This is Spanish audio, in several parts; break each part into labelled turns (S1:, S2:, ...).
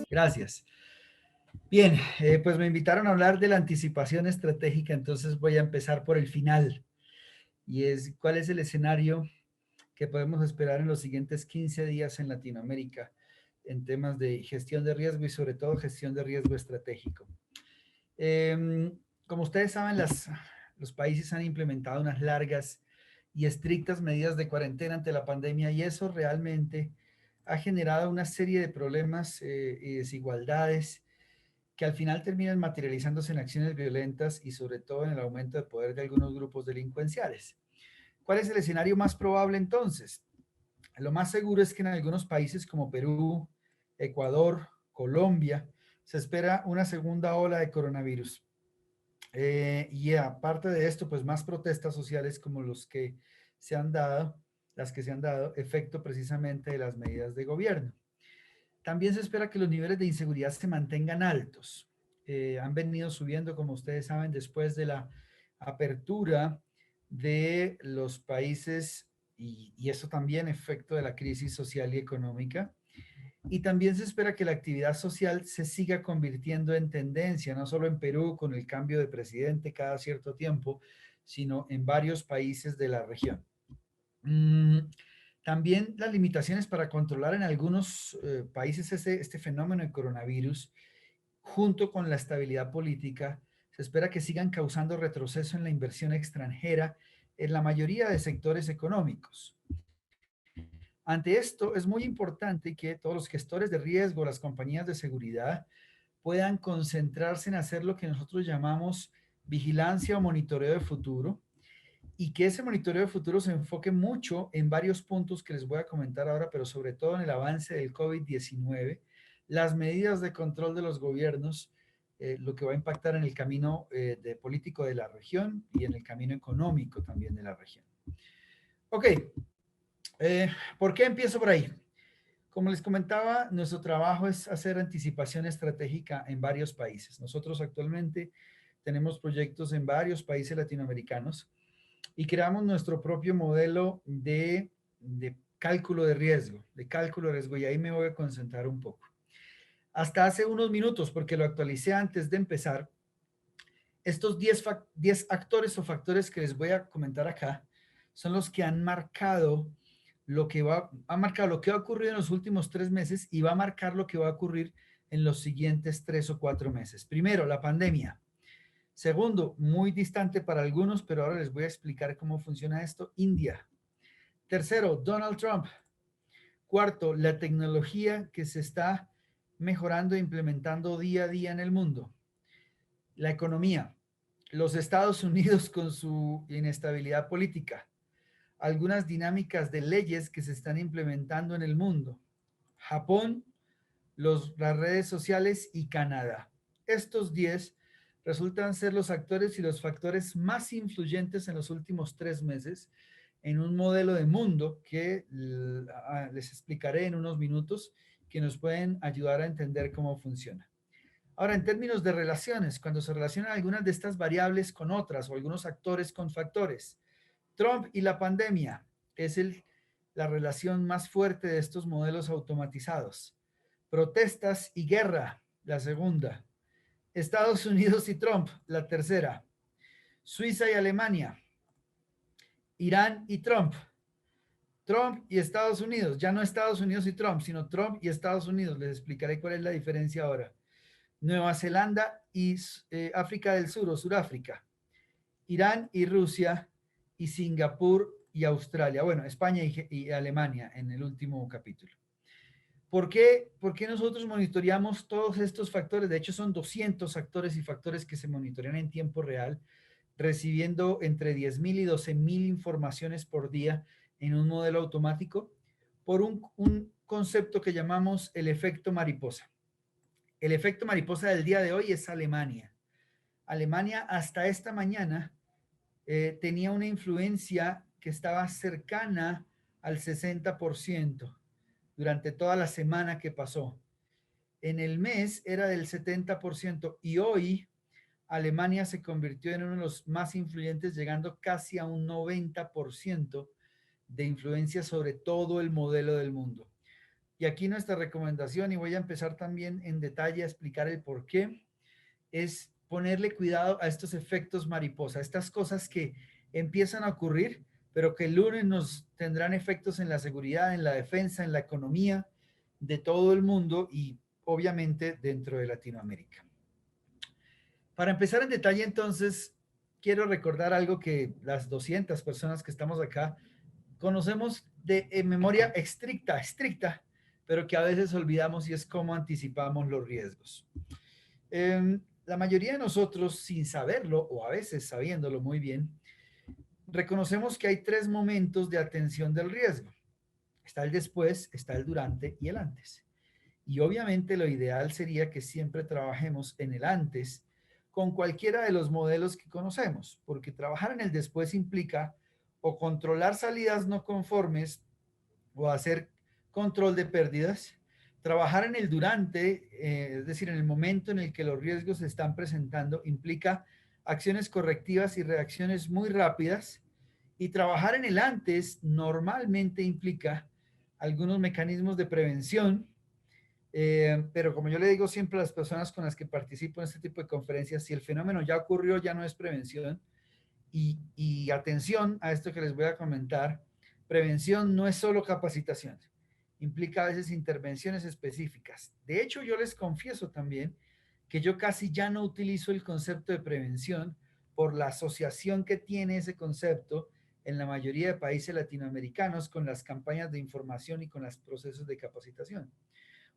S1: Gracias. Bien, pues me invitaron a hablar de la anticipación estratégica, entonces voy a empezar por el final, y es cuál es el escenario que podemos esperar en los siguientes 15 días en Latinoamérica en temas de gestión de riesgo y sobre todo gestión de riesgo estratégico. Como ustedes saben, los países han implementado unas largas y estrictas medidas de cuarentena ante la pandemia y eso realmente ha generado una serie de problemas y desigualdades que al final terminan materializándose en acciones violentas y sobre todo en el aumento de poder de algunos grupos delincuenciales. ¿Cuál es el escenario más probable entonces? Lo más seguro es que en algunos países como Perú, Ecuador, Colombia, se espera una segunda ola de coronavirus. Y aparte de esto, pues más protestas sociales como los que se han dado, las que se han dado, efecto precisamente de las medidas de gobierno. También se espera que los niveles de inseguridad se mantengan altos. Han venido subiendo, como ustedes saben, después de la apertura de los países y eso también efecto de la crisis social y económica. Y también se espera que la actividad social se siga convirtiendo en tendencia, no solo en Perú con el cambio de presidente cada cierto tiempo, sino en varios países de la región. Mm, También las limitaciones para controlar en algunos países este fenómeno de coronavirus, junto con la estabilidad política, se espera que sigan causando retroceso en la inversión extranjera en la mayoría de sectores económicos. Ante esto, es muy importante que todos los gestores de riesgo, las compañías de seguridad, puedan concentrarse en hacer lo que nosotros llamamos vigilancia o monitoreo de futuro, y que ese monitoreo de futuro se enfoque mucho en varios puntos que les voy a comentar ahora, pero sobre todo en el avance del COVID-19, las medidas de control de los gobiernos, lo que va a impactar en el camino de político de la región y en el camino económico también de la región. Ok, ¿por qué empiezo por ahí? Como les comentaba, nuestro trabajo es hacer anticipación estratégica en varios países. Nosotros actualmente tenemos proyectos en varios países latinoamericanos y creamos nuestro propio modelo de cálculo de riesgo, y ahí me voy a concentrar un poco. Hasta hace unos minutos, porque lo actualicé antes de empezar, estos 10 actores o factores que les voy a comentar acá son los que han marcado lo que va a ocurrir en los últimos 3 meses y va a marcar lo que va a ocurrir en los siguientes 3 o 4 meses. Primero, la pandemia. Segundo, muy distante para algunos, pero ahora les voy a explicar cómo funciona esto, India. Tercero, Donald Trump. Cuarto, la tecnología que se está mejorando e implementando día a día en el mundo. La economía. Los Estados Unidos con su inestabilidad política. Algunas dinámicas de leyes que se están implementando en el mundo. Japón, las redes sociales y Canadá. Estos 10 resultan ser los actores y los factores más influyentes en los últimos 3 meses en un modelo de mundo que les explicaré en unos minutos que nos pueden ayudar a entender cómo funciona. Ahora, en términos de relaciones, cuando se relacionan algunas de estas variables con otras o algunos actores con factores, Trump y la pandemia es la relación más fuerte de estos modelos automatizados. Protestas y guerra, la segunda. Estados Unidos y Trump, la tercera. Suiza y Alemania. Irán y Trump. Trump y Estados Unidos, ya no Estados Unidos y Trump, sino Trump y Estados Unidos. Les explicaré cuál es la diferencia ahora. Nueva Zelanda y África del Sur o Suráfrica. Irán y Rusia y Singapur y Australia. Bueno, España y Alemania en el último capítulo. ¿Por qué nosotros monitoreamos todos estos factores? De hecho, son 200 actores y factores que se monitorean en tiempo real, recibiendo entre 10.000 y 12.000 informaciones por día en un modelo automático por un concepto que llamamos el efecto mariposa. El efecto mariposa del día de hoy es Alemania. Alemania hasta esta mañana tenía una influencia que estaba cercana al 60% durante toda la semana que pasó. En el mes era del 70% y hoy Alemania se convirtió en uno de los más influyentes, llegando casi a un 90% de influencia sobre todo el modelo del mundo. y aquí nuestra recomendación, y voy a empezar también en detalle a explicar el por qué, es ponerle cuidado a estos efectos mariposa, estas cosas que empiezan a ocurrir, pero que el lunes nos tendrán efectos en la seguridad, en la defensa, en la economía de todo el mundo y obviamente dentro de Latinoamérica. Para empezar en detalle, entonces, quiero recordar algo que las 200 personas que estamos acá conocemos de memoria estricta, pero que a veces olvidamos y es cómo anticipamos los riesgos. La mayoría de nosotros, sin saberlo o a veces sabiéndolo muy bien, reconocemos que hay tres momentos de atención del riesgo. Está el después, está el durante y el antes. Y obviamente lo ideal sería que siempre trabajemos en el antes con cualquiera de los modelos que conocemos, porque trabajar en el después implica o controlar salidas no conformes o hacer control de pérdidas. Trabajar en el durante, es decir, en el momento en el que los riesgos se están presentando, implica acciones correctivas y reacciones muy rápidas. Y trabajar en el antes normalmente implica algunos mecanismos de prevención, pero como yo le digo siempre a las personas con las que participo en este tipo de conferencias, si el fenómeno ya ocurrió, ya no es prevención. Y atención a esto que les voy a comentar, prevención no es solo capacitación, implica a veces intervenciones específicas. De hecho, yo les confieso también que yo casi ya no utilizo el concepto de prevención por la asociación que tiene ese concepto en la mayoría de países latinoamericanos con las campañas de información y con los procesos de capacitación.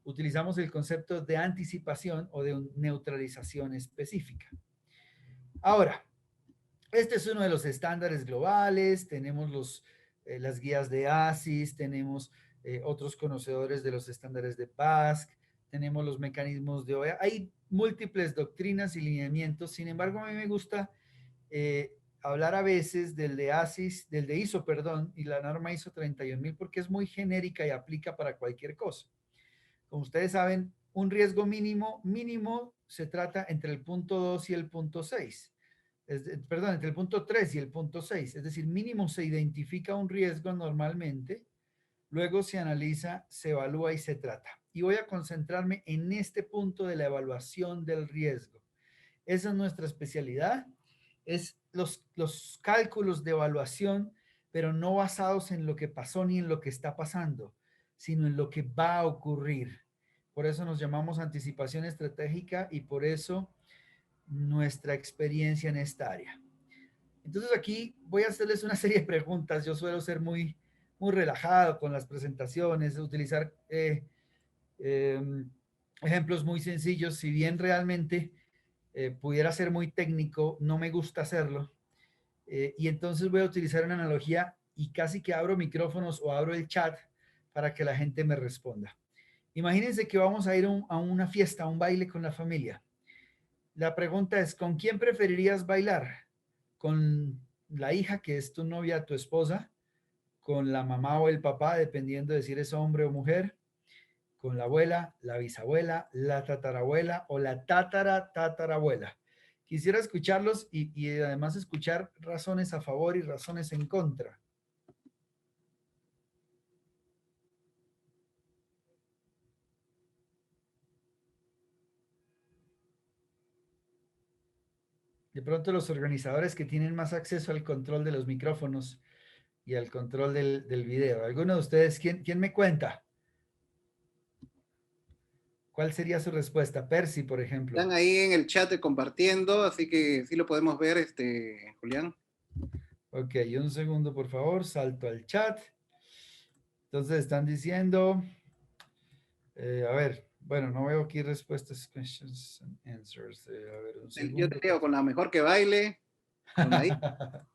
S1: Utilizamos el concepto de anticipación o de neutralización específica. Ahora, este es uno de los estándares globales, tenemos las guías de ASIS, tenemos otros conocedores de los estándares de PASC, tenemos los mecanismos de OEA, hay múltiples doctrinas y lineamientos, sin embargo a mí me gusta hablar a veces del de ASIS, del de ISO, perdón, y la norma ISO 31000 porque es muy genérica y aplica para cualquier cosa. Como ustedes saben, un riesgo mínimo se trata entre el punto 2 y el punto 6. Perdón, entre el punto 3 y el punto 6. Es decir, mínimo se identifica un riesgo normalmente, luego se analiza, se evalúa y se trata. Y voy a concentrarme en este punto de la evaluación del riesgo. Esa es nuestra especialidad, es los cálculos de evaluación, pero no basados en lo que pasó ni en lo que está pasando, sino en lo que va a ocurrir. Por eso nos llamamos anticipación estratégica y por eso nuestra experiencia en esta área. Entonces aquí voy a hacerles una serie de preguntas. Yo suelo ser muy relajado con las presentaciones, utilizar ejemplos muy sencillos. Si bien realmente pudiera ser muy técnico, no me gusta hacerlo. Y entonces voy a utilizar una analogía y casi que abro micrófonos o abro el chat para que la gente me responda. Imagínense que vamos a ir a una fiesta, a un baile con la familia. La pregunta es, ¿con quién preferirías bailar? ¿Con la hija, que es tu novia, tu esposa? ¿Con la mamá o el papá, dependiendo de si eres hombre o mujer? ¿Con la abuela, la bisabuela, la tatarabuela o la tatarabuela? Quisiera escucharlos y además escuchar razones a favor y razones en contra. De pronto los organizadores que tienen más acceso al control de los micrófonos y al control del video. ¿Alguno de ustedes, quién me cuenta? ¿Cuál sería su respuesta? Percy, por ejemplo.
S2: Están ahí en el chat compartiendo, así que sí lo podemos ver, Julián.
S1: Ok, un segundo, por favor. Salto al chat. Entonces están diciendo, a ver, bueno, no veo aquí respuestas, questions and answers. A ver, un
S2: Yo te
S1: segundo.
S2: digo, con la mejor que baile, con la hija,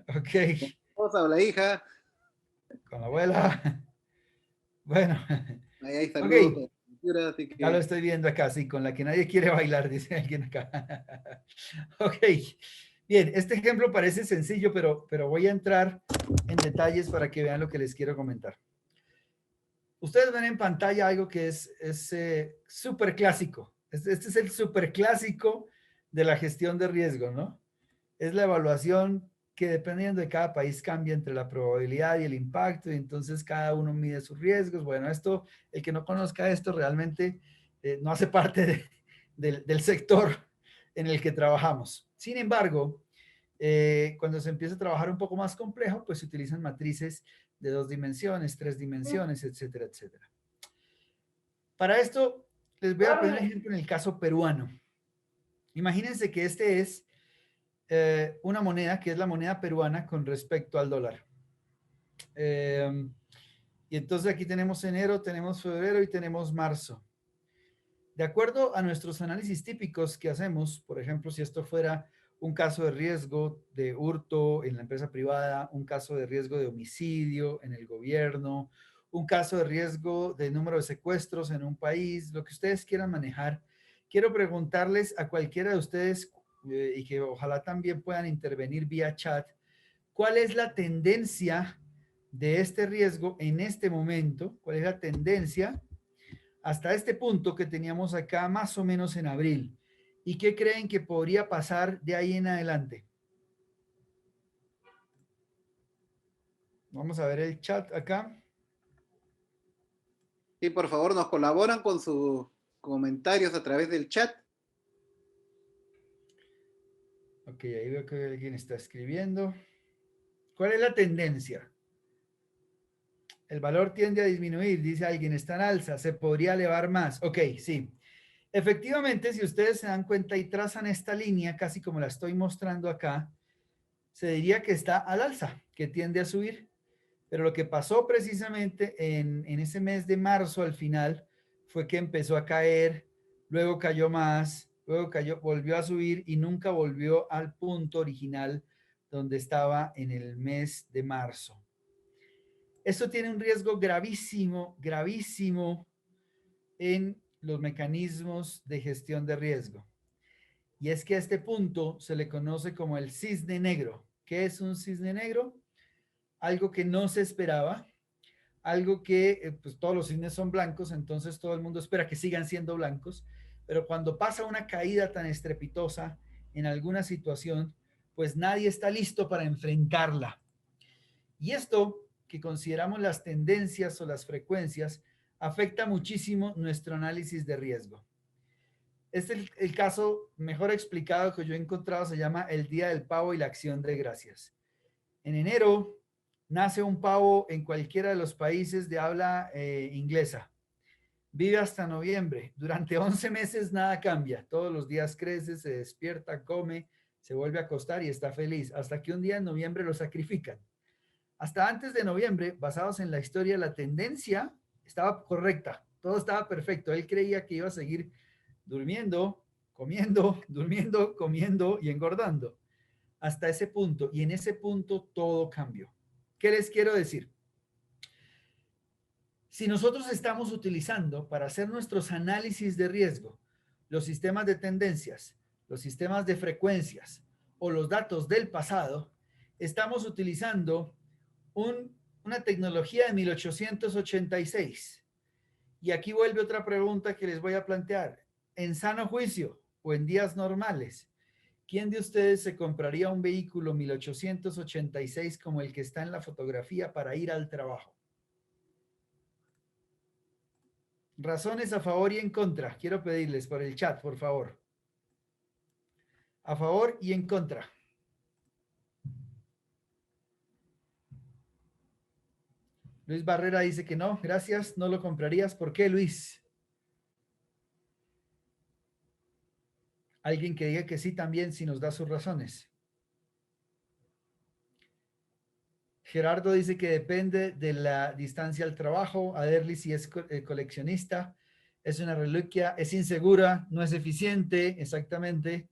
S1: Ok,
S2: con la esposa o la hija.
S1: con la abuela. Bueno,
S2: Ahí hay
S1: ok,
S2: saludos de cultura, así
S1: ya lo
S2: que
S1: estoy viendo acá, sí, con la que nadie quiere bailar, dice alguien acá. Ok, bien, este ejemplo parece sencillo, pero voy a entrar en detalles para que vean lo que les quiero comentar. Ustedes ven en pantalla algo que es súper clásico. Este es el súper clásico de la gestión de riesgo, ¿no? Es la evaluación que dependiendo de cada país cambia entre la probabilidad y el impacto, y entonces cada uno mide sus riesgos. Bueno, esto, el que no conozca esto realmente no hace parte del sector en el que trabajamos. Sin embargo, cuando se empieza a trabajar un poco más complejo, pues se utilizan matrices de 2 dimensiones, 3 dimensiones, etcétera, etcétera. Para esto, les voy a poner un ejemplo en el caso peruano. Imagínense que este es una moneda que es la moneda peruana con respecto al dólar. Y entonces aquí tenemos enero, tenemos febrero y tenemos marzo. De acuerdo a nuestros análisis típicos que hacemos, por ejemplo, si esto fuera un caso de riesgo de hurto en la empresa privada, un caso de riesgo de homicidio en el gobierno, un caso de riesgo de número de secuestros en un país, lo que ustedes quieran manejar, quiero preguntarles a cualquiera de ustedes y que ojalá también puedan intervenir vía chat, ¿cuál es la tendencia de este riesgo en este momento? ¿Cuál es la tendencia hasta este punto que teníamos acá más o menos en abril? ¿Y qué creen que podría pasar de ahí en adelante? Vamos a ver el chat acá.
S2: Y por favor nos colaboran con sus comentarios a través del chat.
S1: Ok, ahí veo que alguien está escribiendo. ¿Cuál es la tendencia? El valor tiende a disminuir, dice alguien, está en alza, se podría elevar más. Ok, sí. Efectivamente, si ustedes se dan cuenta y trazan esta línea, casi como la estoy mostrando acá, se diría que está al alza, que tiende a subir. Pero lo que pasó precisamente en ese mes de marzo al final fue que empezó a caer, luego cayó más, luego cayó, volvió a subir y nunca volvió al punto original donde estaba en el mes de marzo. Esto tiene un riesgo gravísimo, gravísimo en los mecanismos de gestión de riesgo. Y es que a este punto se le conoce como el cisne negro. ¿Qué es un cisne negro? Algo que no se esperaba, algo que pues todos los cisnes son blancos, entonces todo el mundo espera que sigan siendo blancos, pero cuando pasa una caída tan estrepitosa en alguna situación, pues nadie está listo para enfrentarla. Y esto que consideramos las tendencias o las frecuencias afecta muchísimo nuestro análisis de riesgo. Este es el caso mejor explicado que yo he encontrado, se llama el Día del Pavo y la Acción de Gracias. En enero nace un pavo en cualquiera de los países de habla inglesa. Vive hasta noviembre. Durante 11 meses nada cambia. Todos los días crece, se despierta, come, se vuelve a acostar y está feliz. Hasta que un día en noviembre lo sacrifican. Hasta antes de noviembre, basados en la historia, la tendencia estaba correcta. Todo estaba perfecto. Él creía que iba a seguir durmiendo, comiendo, durmiendo, comiendo y engordando. Hasta ese punto. Y en ese punto todo cambió. ¿Qué les quiero decir? Si nosotros estamos utilizando para hacer nuestros análisis de riesgo los sistemas de tendencias, los sistemas de frecuencias o los datos del pasado, estamos utilizando una tecnología de 1886. Y aquí vuelve otra pregunta que les voy a plantear. En sano juicio o en días normales, ¿quién de ustedes se compraría un vehículo 1886 como el que está en la fotografía para ir al trabajo? Razones a favor y en contra. Quiero pedirles por el chat, por favor. A favor y en contra. Luis Barrera dice que no, gracias, no lo comprarías. ¿Por qué, Luis? Alguien que diga que sí también, si nos da sus razones. Gerardo dice que depende de la distancia al trabajo. Aderly si es coleccionista, es una reliquia, es insegura, no es eficiente, exactamente.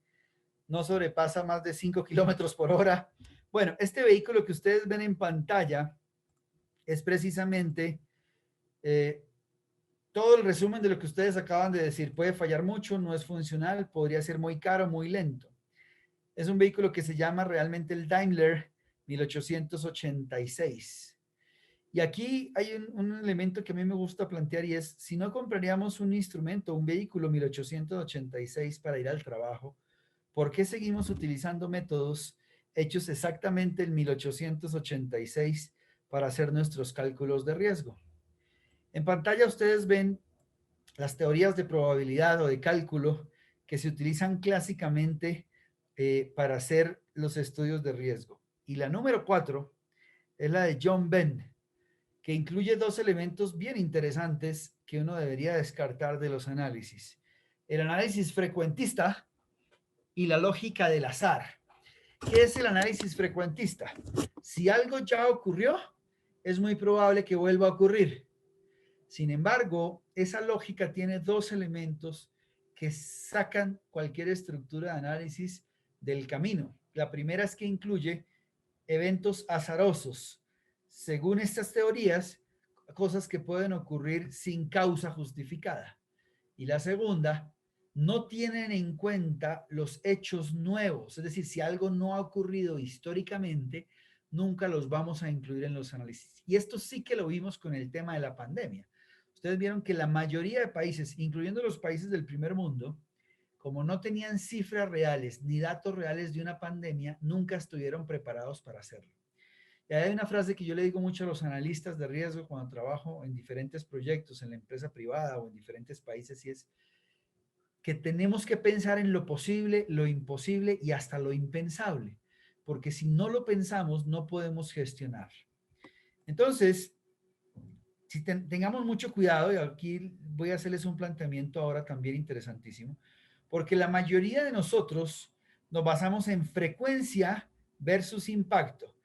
S1: No sobrepasa más de 5 kilómetros por hora. Bueno, este vehículo que ustedes ven en pantalla es precisamente todo el resumen de lo que ustedes acaban de decir. Puede fallar mucho, no es funcional, podría ser muy caro, muy lento. Es un vehículo que se llama realmente el Daimler 1886. Y aquí hay un elemento que a mí me gusta plantear y es, si no compraríamos un instrumento, un vehículo 1886 para ir al trabajo, ¿por qué seguimos utilizando métodos hechos exactamente en 1886 para hacer nuestros cálculos de riesgo. En pantalla ustedes ven las teorías de probabilidad o de cálculo que se utilizan clásicamente para hacer los estudios de riesgo. Y la número 4 es la de John Venn, que incluye dos elementos bien interesantes que uno debería descartar de los análisis. El análisis frecuentista y la lógica del azar. ¿Qué es el análisis frecuentista? Si algo ya ocurrió, es muy probable que vuelva a ocurrir. Sin embargo, esa lógica tiene dos elementos que sacan cualquier estructura de análisis del camino. La primera es que incluye eventos azarosos. Según estas teorías, cosas que pueden ocurrir sin causa justificada. Y la segunda, no tienen en cuenta los hechos nuevos. Es decir, si algo no ha ocurrido históricamente, nunca los vamos a incluir en los análisis. Y esto sí que lo vimos con el tema de la pandemia. Ustedes vieron que la mayoría de países, incluyendo los países del primer mundo, como no tenían cifras reales ni datos reales de una pandemia, nunca estuvieron preparados para hacerlo. Y hay una frase que yo le digo mucho a los analistas de riesgo cuando trabajo en diferentes proyectos, en la empresa privada o en diferentes países, y es que tenemos que pensar en lo posible, lo imposible y hasta lo impensable, porque si no lo pensamos, no podemos gestionar. Entonces, si tengamos mucho cuidado, y aquí voy a hacerles un planteamiento ahora también interesantísimo, porque la mayoría de nosotros nos basamos en frecuencia versus impacto.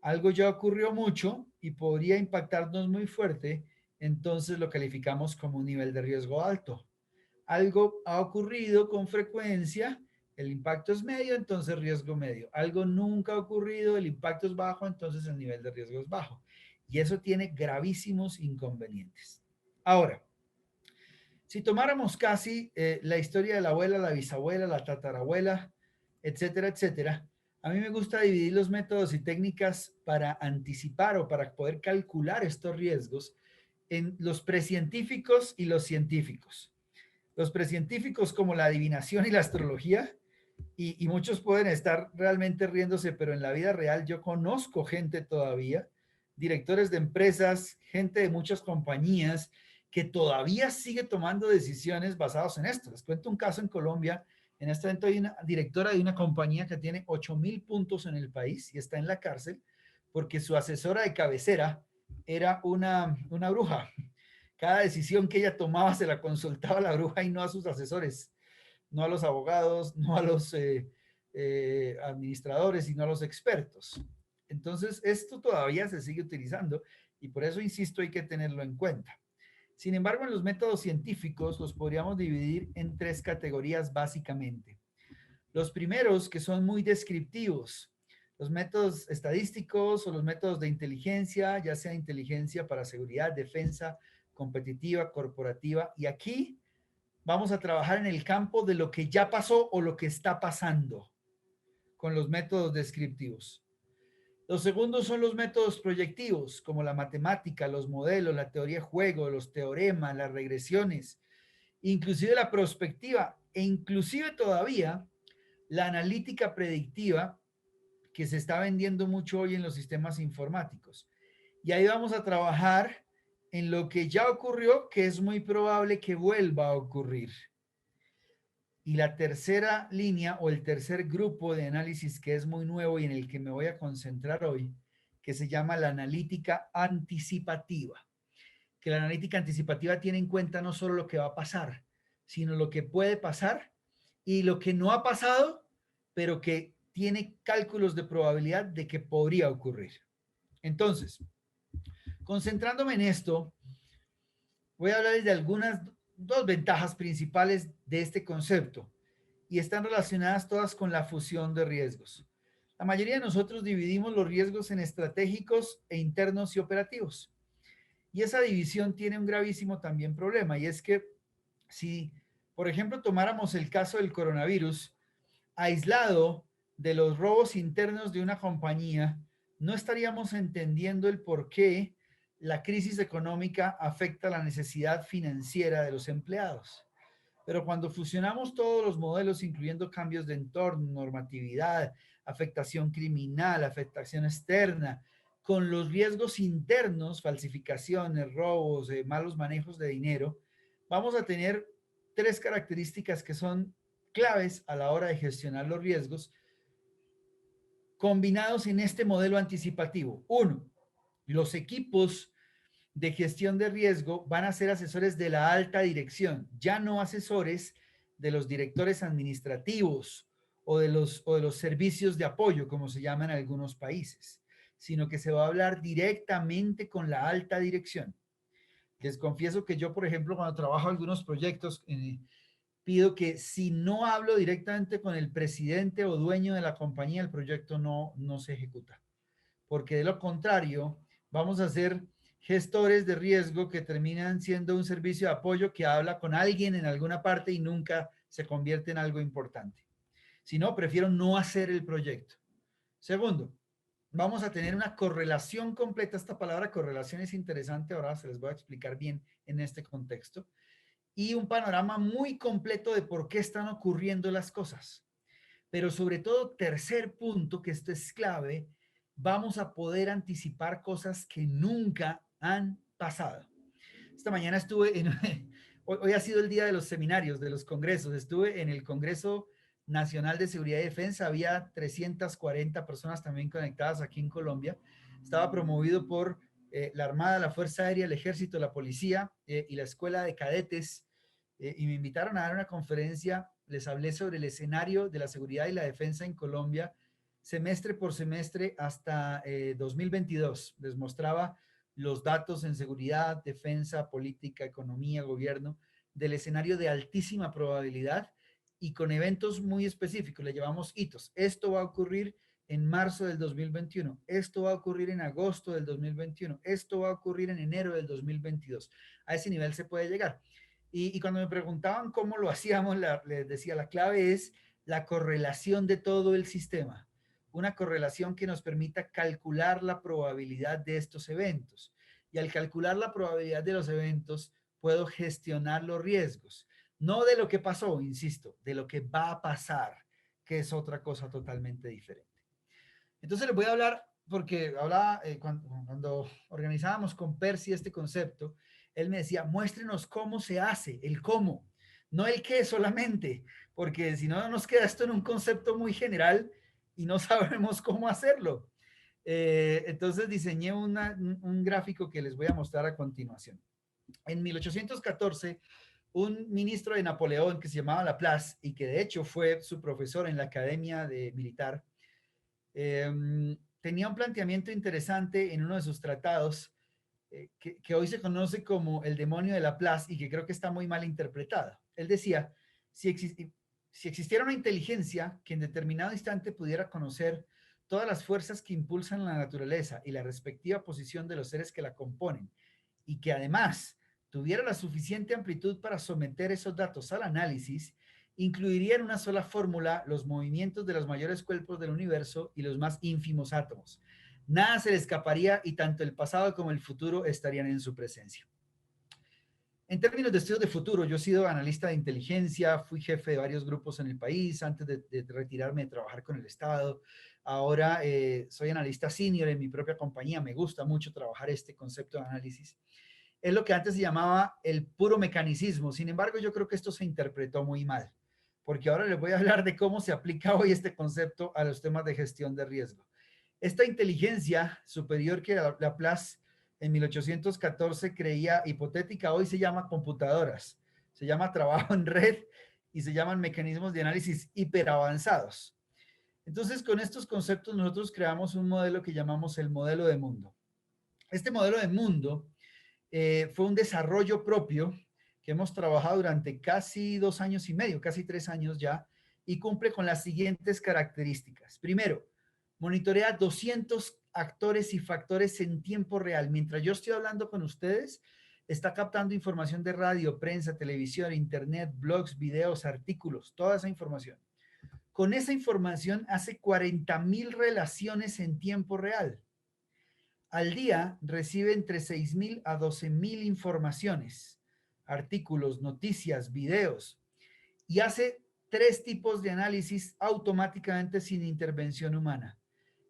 S1: Algo ya ocurrió mucho y podría impactarnos muy fuerte, entonces lo calificamos como un nivel de riesgo alto. Algo ha ocurrido con frecuencia, el impacto es medio, entonces riesgo medio. Algo nunca ha ocurrido, el impacto es bajo, entonces el nivel de riesgo es bajo. Y eso tiene gravísimos inconvenientes. Ahora, si tomáramos casi la historia de la abuela, la bisabuela, la tatarabuela, etcétera, etcétera, a mí me gusta dividir los métodos y técnicas para anticipar o para poder calcular estos riesgos en los precientíficos y los científicos. Los precientíficos como la adivinación y la astrología, y muchos pueden estar realmente riéndose, pero en la vida real yo conozco gente todavía, directores de empresas, gente de muchas compañías que todavía sigue tomando decisiones basadas en esto. Les cuento un caso en Colombia. En este momento hay una directora de una compañía que tiene 8,000 puntos en el país y está en la cárcel porque su asesora de cabecera era una bruja. Cada decisión que ella tomaba se la consultaba a la bruja y no a sus asesores, no a los abogados, no a los administradores, sino a los expertos. Entonces, esto todavía se sigue utilizando y por eso, insisto, hay que tenerlo en cuenta. Sin embargo, en los métodos científicos los podríamos dividir en tres categorías básicamente. Los primeros, que son muy descriptivos, los métodos estadísticos o los métodos de inteligencia, ya sea inteligencia para seguridad, defensa, competitiva, corporativa. Y aquí vamos a trabajar en el campo de lo que ya pasó o lo que está pasando con los métodos descriptivos. Los segundos son los métodos proyectivos, como la matemática, los modelos, la teoría de juego, los teoremas, las regresiones, inclusive la prospectiva e inclusive todavía la analítica predictiva que se está vendiendo mucho hoy en los sistemas informáticos. Y ahí vamos a trabajar en lo que ya ocurrió, que es muy probable que vuelva a ocurrir. Y la tercera línea o el tercer grupo de análisis que es muy nuevo y en el que me voy a concentrar hoy, que se llama la analítica anticipativa. Que la analítica anticipativa tiene en cuenta no solo lo que va a pasar, sino lo que puede pasar y lo que no ha pasado, pero que tiene cálculos de probabilidad de que podría ocurrir. Entonces, concentrándome en esto, voy a hablar de algunas dos ventajas principales de este concepto y están relacionadas todas con la fusión de riesgos. La mayoría de nosotros dividimos los riesgos en estratégicos e internos y operativos. Y esa división tiene un gravísimo también problema, y es que si, por ejemplo, tomáramos el caso del coronavirus, aislado de los robos internos de una compañía, no estaríamos entendiendo el por qué la crisis económica afecta la necesidad financiera de los empleados. Pero cuando fusionamos todos los modelos, incluyendo cambios de entorno, normatividad, afectación criminal, afectación externa, con los riesgos internos, falsificaciones, robos, malos manejos de dinero, vamos a tener tres características que son claves a la hora de gestionar los riesgos combinados en este modelo anticipativo. Uno, los equipos de gestión de riesgo van a ser asesores de la alta dirección, ya no asesores de los directores administrativos o de los servicios de apoyo, como se llama en algunos países, sino que se va a hablar directamente con la alta dirección. Les confieso que yo, por ejemplo, cuando trabajo algunos proyectos, pido que si no hablo directamente con el presidente o dueño de la compañía, el proyecto no se ejecuta. Porque de lo contrario, vamos a ser gestores de riesgo que terminan siendo un servicio de apoyo que habla con alguien en alguna parte y nunca se convierte en algo importante. Si no, prefiero no hacer el proyecto. Segundo, vamos a tener una correlación completa. Esta palabra correlación es interesante, ahora se les voy a explicar bien en este contexto. Y un panorama muy completo de por qué están ocurriendo las cosas. Pero sobre todo, tercer punto, que esto es clave, vamos a poder anticipar cosas que nunca han pasado. Esta mañana estuve en, hoy ha sido el día de los seminarios, de los congresos, estuve en el Congreso Nacional de Seguridad y Defensa, había 340 personas también conectadas aquí en Colombia, estaba promovido por la Armada, la Fuerza Aérea, el Ejército, la Policía y la Escuela de Cadetes, y me invitaron a dar una conferencia, les hablé sobre el escenario de la seguridad y la defensa en Colombia, semestre por semestre hasta 2022, les mostraba los datos en seguridad, defensa, política, economía, gobierno, del escenario de altísima probabilidad y con eventos muy específicos, le llamamos hitos. Esto va a ocurrir en marzo del 2021, esto va a ocurrir en agosto del 2021, esto va a ocurrir en enero del 2022. A ese nivel se puede llegar. Y cuando me preguntaban cómo lo hacíamos, les decía, la clave es la correlación de todo el sistema, una correlación que nos permita calcular la probabilidad de estos eventos. Y al calcular la probabilidad de los eventos, puedo gestionar los riesgos. No de lo que pasó, insisto, de lo que va a pasar, que es otra cosa totalmente diferente. Entonces les voy a hablar, porque hablaba, cuando organizábamos con Percy este concepto, él me decía, muéstrenos cómo se hace, el cómo, no el qué solamente, porque si no nos queda esto en un concepto muy general y no sabemos cómo hacerlo. Entonces diseñé un gráfico que les voy a mostrar a continuación. En 1814, un ministro de Napoleón que se llamaba Laplace y que de hecho fue su profesor en la Academia Militar, tenía un planteamiento interesante en uno de sus tratados que hoy se conoce como el demonio de Laplace y que creo que está muy mal interpretado. Él decía, si existiera una inteligencia que en determinado instante pudiera conocer todas las fuerzas que impulsan la naturaleza y la respectiva posición de los seres que la componen, y que además tuviera la suficiente amplitud para someter esos datos al análisis, incluiría en una sola fórmula los movimientos de los mayores cuerpos del universo y los más ínfimos átomos. Nada se le escaparía y tanto el pasado como el futuro estarían en su presencia. En términos de estudios de futuro, yo he sido analista de inteligencia, fui jefe de varios grupos en el país antes de retirarme de trabajar con el Estado. Ahora soy analista senior en mi propia compañía. Me gusta mucho trabajar este concepto de análisis. Es lo que antes se llamaba el puro mecanicismo. Sin embargo, yo creo que esto se interpretó muy mal, porque ahora les voy a hablar de cómo se aplica hoy este concepto a los temas de gestión de riesgo. Esta inteligencia superior que Laplace en 1814 creía hipotética, hoy se llama computadoras, se llama trabajo en red y se llaman mecanismos de análisis hiperavanzados. Entonces, con estos conceptos nosotros creamos un modelo que llamamos el modelo de mundo. Este modelo de mundo fue un desarrollo propio que hemos trabajado durante casi 2 años y medio, casi 3 años ya, y cumple con las siguientes características. Primero, monitorea 200 actores y factores en tiempo real. Mientras yo estoy hablando con ustedes, está captando información de radio, prensa, televisión, internet, blogs, videos, artículos, toda esa información. Con esa información hace 40,000 relaciones en tiempo real. Al día recibe entre 6,000 a 12,000 informaciones, artículos, noticias, videos, y hace tres tipos de análisis automáticamente sin intervención humana: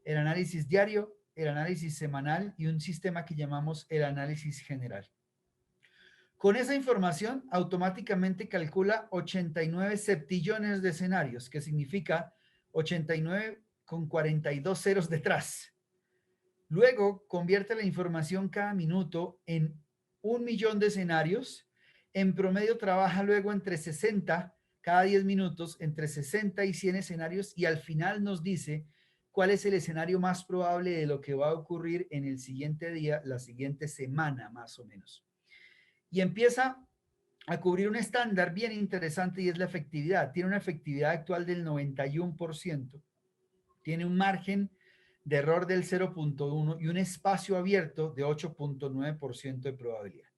S1: el análisis diario, el análisis semanal y un sistema que llamamos el análisis general. Con esa información, automáticamente calcula 89 septillones de escenarios, que significa 89 con 42 ceros detrás. Luego, convierte la información cada minuto en 1 millón de escenarios. En promedio, trabaja luego entre 60, cada 10 minutos, entre 60 y 100 escenarios, y al final nos dice cuál es el escenario más probable de lo que va a ocurrir en el siguiente día, la siguiente semana, más o menos. Y empieza a cubrir un estándar bien interesante, y es la efectividad. Tiene una efectividad actual del 91%, tiene un margen de error del 0.1 y un espacio abierto de 8.9% de probabilidad.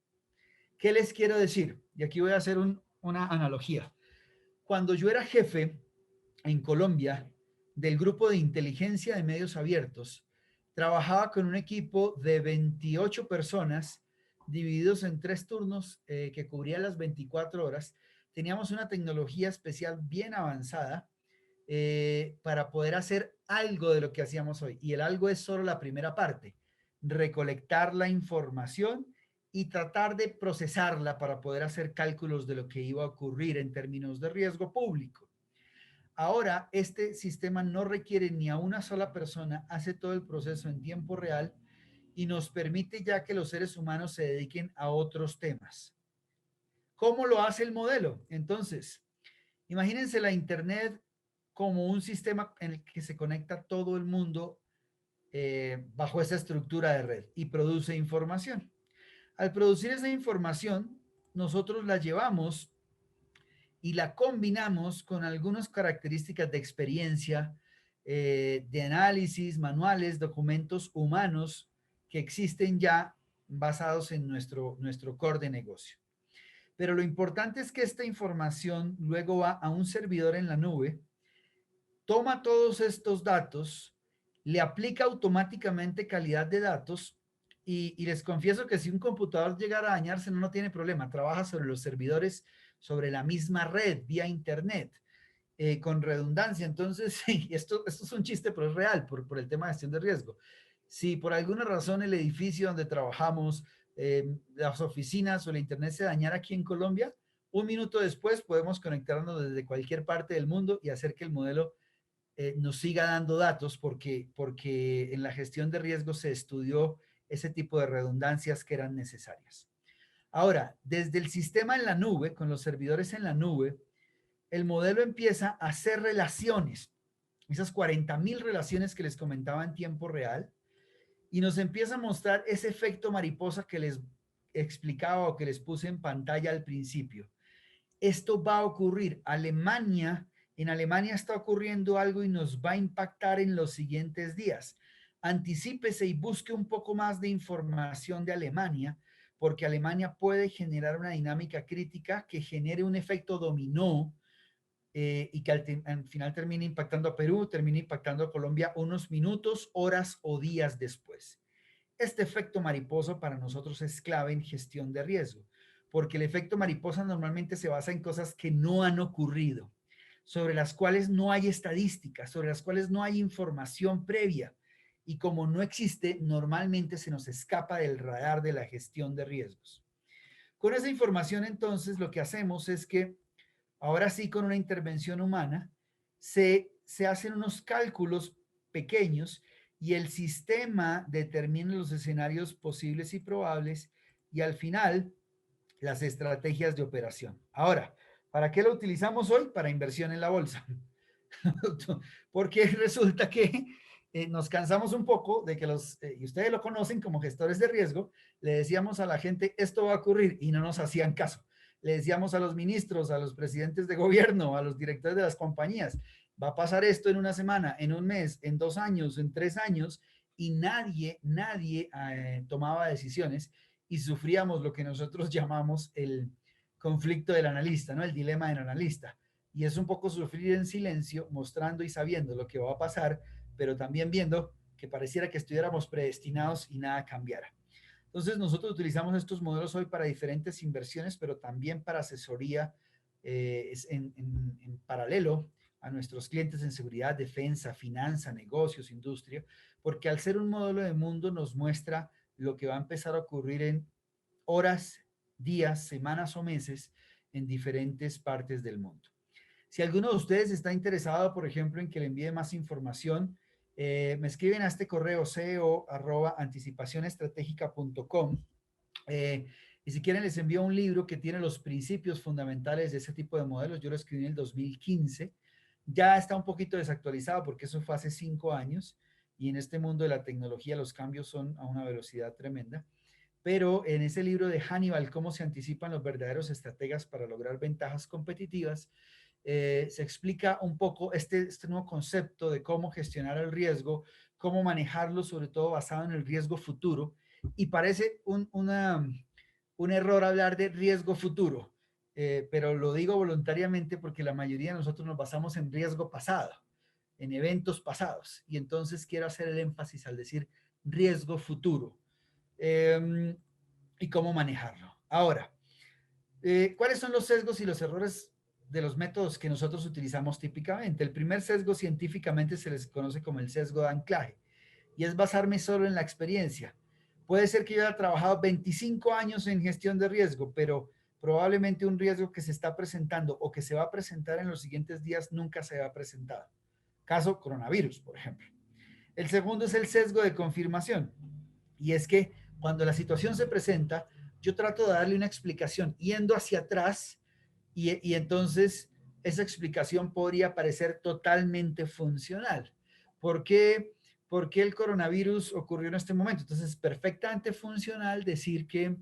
S1: ¿Qué les quiero decir? Y aquí voy a hacer una analogía. Cuando yo era jefe en Colombia del grupo de inteligencia de medios abiertos, trabajaba con un equipo de 28 personas divididos en 3 turnos que cubrían las 24 horas. Teníamos una tecnología especial bien avanzada para poder hacer algo de lo que hacíamos hoy. Y el algo es solo la primera parte: recolectar la información y tratar de procesarla para poder hacer cálculos de lo que iba a ocurrir en términos de riesgo público. Ahora, este sistema no requiere ni a una sola persona, hace todo el proceso en tiempo real y nos permite ya que los seres humanos se dediquen a otros temas. ¿Cómo lo hace el modelo? Entonces, imagínense la Internet como un sistema en el que se conecta todo el mundo bajo esa estructura de red y produce información. Al producir esa información, nosotros la llevamos y la combinamos con algunas características de experiencia, de análisis, manuales, documentos humanos que existen ya basados en nuestro core de negocio. Pero lo importante es que esta información luego va a un servidor en la nube, toma todos estos datos, le aplica automáticamente calidad de datos y les confieso que si un computador llegara a dañarse no tiene problema, trabaja sobre los servidores, sobre la misma red, vía internet, con redundancia. Entonces, sí, esto es un chiste, pero es real por el tema de gestión de riesgo. Si por alguna razón el edificio donde trabajamos, las oficinas o el internet se dañara aquí en Colombia, 1 minuto después podemos conectarnos desde cualquier parte del mundo y hacer que el modelo nos siga dando datos porque en la gestión de riesgos se estudió ese tipo de redundancias que eran necesarias. Ahora, desde el sistema en la nube, con los servidores en la nube, el modelo empieza a hacer relaciones, esas 40,000 relaciones que les comentaba en tiempo real, y nos empieza a mostrar ese efecto mariposa que les explicaba o que les puse en pantalla al principio. Esto va a ocurrir. En Alemania está ocurriendo algo y nos va a impactar en los siguientes días. Anticípese y busque un poco más de información de Alemania, porque Alemania puede generar una dinámica crítica que genere un efecto dominó y que al final termine impactando a Perú, termine impactando a Colombia unos minutos, horas o días después. Este efecto mariposa para nosotros es clave en gestión de riesgo, porque el efecto mariposa normalmente se basa en cosas que no han ocurrido, sobre las cuales no hay estadísticas, sobre las cuales no hay información previa. Y como no existe, normalmente se nos escapa del radar de la gestión de riesgos. Con esa información, entonces, lo que hacemos es que, ahora sí, con una intervención humana, se hacen unos cálculos pequeños y el sistema determina los escenarios posibles y probables y al final las estrategias de operación. Ahora, ¿para qué lo utilizamos hoy? Para inversión en la bolsa. Porque resulta que nos cansamos un poco de que y ustedes lo conocen como gestores de riesgo, le decíamos a la gente, esto va a ocurrir y no nos hacían caso. Le decíamos a los ministros, a los presidentes de gobierno, a los directores de las compañías, va a pasar esto en una semana, en un mes, en 2 años, en 3 años, y nadie tomaba decisiones y sufríamos lo que nosotros llamamos el conflicto del analista, ¿no? El dilema del analista. Y es un poco sufrir en silencio, mostrando y sabiendo lo que va a pasar, pero también viendo que pareciera que estuviéramos predestinados y nada cambiara. Entonces nosotros utilizamos estos modelos hoy para diferentes inversiones, pero también para asesoría es en paralelo a nuestros clientes en seguridad, defensa, finanza, negocios, industria, porque al ser un modelo de mundo nos muestra lo que va a empezar a ocurrir en horas, días, semanas o meses en diferentes partes del mundo. Si alguno de ustedes está interesado, por ejemplo, en que le envíe más información, me escriben a este correo ceo@anticipacionestratégica.com. Y si quieren, les envío un libro que tiene los principios fundamentales de ese tipo de modelos. Yo lo escribí en el 2015. Ya está un poquito desactualizado porque eso fue hace 5 años y en este mundo de la tecnología los cambios son a una velocidad tremenda. Pero en ese libro de Hannibal, cómo se anticipan los verdaderos estrategas para lograr ventajas competitivas, se explica un poco este nuevo concepto de cómo gestionar el riesgo, cómo manejarlo, sobre todo basado en el riesgo futuro. Y parece un error hablar de riesgo futuro, pero lo digo voluntariamente porque la mayoría de nosotros nos basamos en riesgo pasado, en eventos pasados. Y entonces quiero hacer el énfasis al decir riesgo futuro y cómo manejarlo. Ahora, ¿cuáles son los sesgos y los errores de los métodos que nosotros utilizamos típicamente? El primer sesgo científicamente se les conoce como el sesgo de anclaje y es basarme solo en la experiencia. Puede ser que yo haya trabajado 25 años en gestión de riesgo, pero probablemente un riesgo que se está presentando o que se va a presentar en los siguientes días nunca se ha presentado. Caso coronavirus, por ejemplo. El segundo es el sesgo de confirmación. Y es que cuando la situación se presenta, yo trato de darle una explicación yendo hacia atrás y entonces esa explicación podría parecer totalmente funcional. ¿Por qué? ¿Por qué el coronavirus ocurrió en este momento? Entonces es perfectamente funcional decir que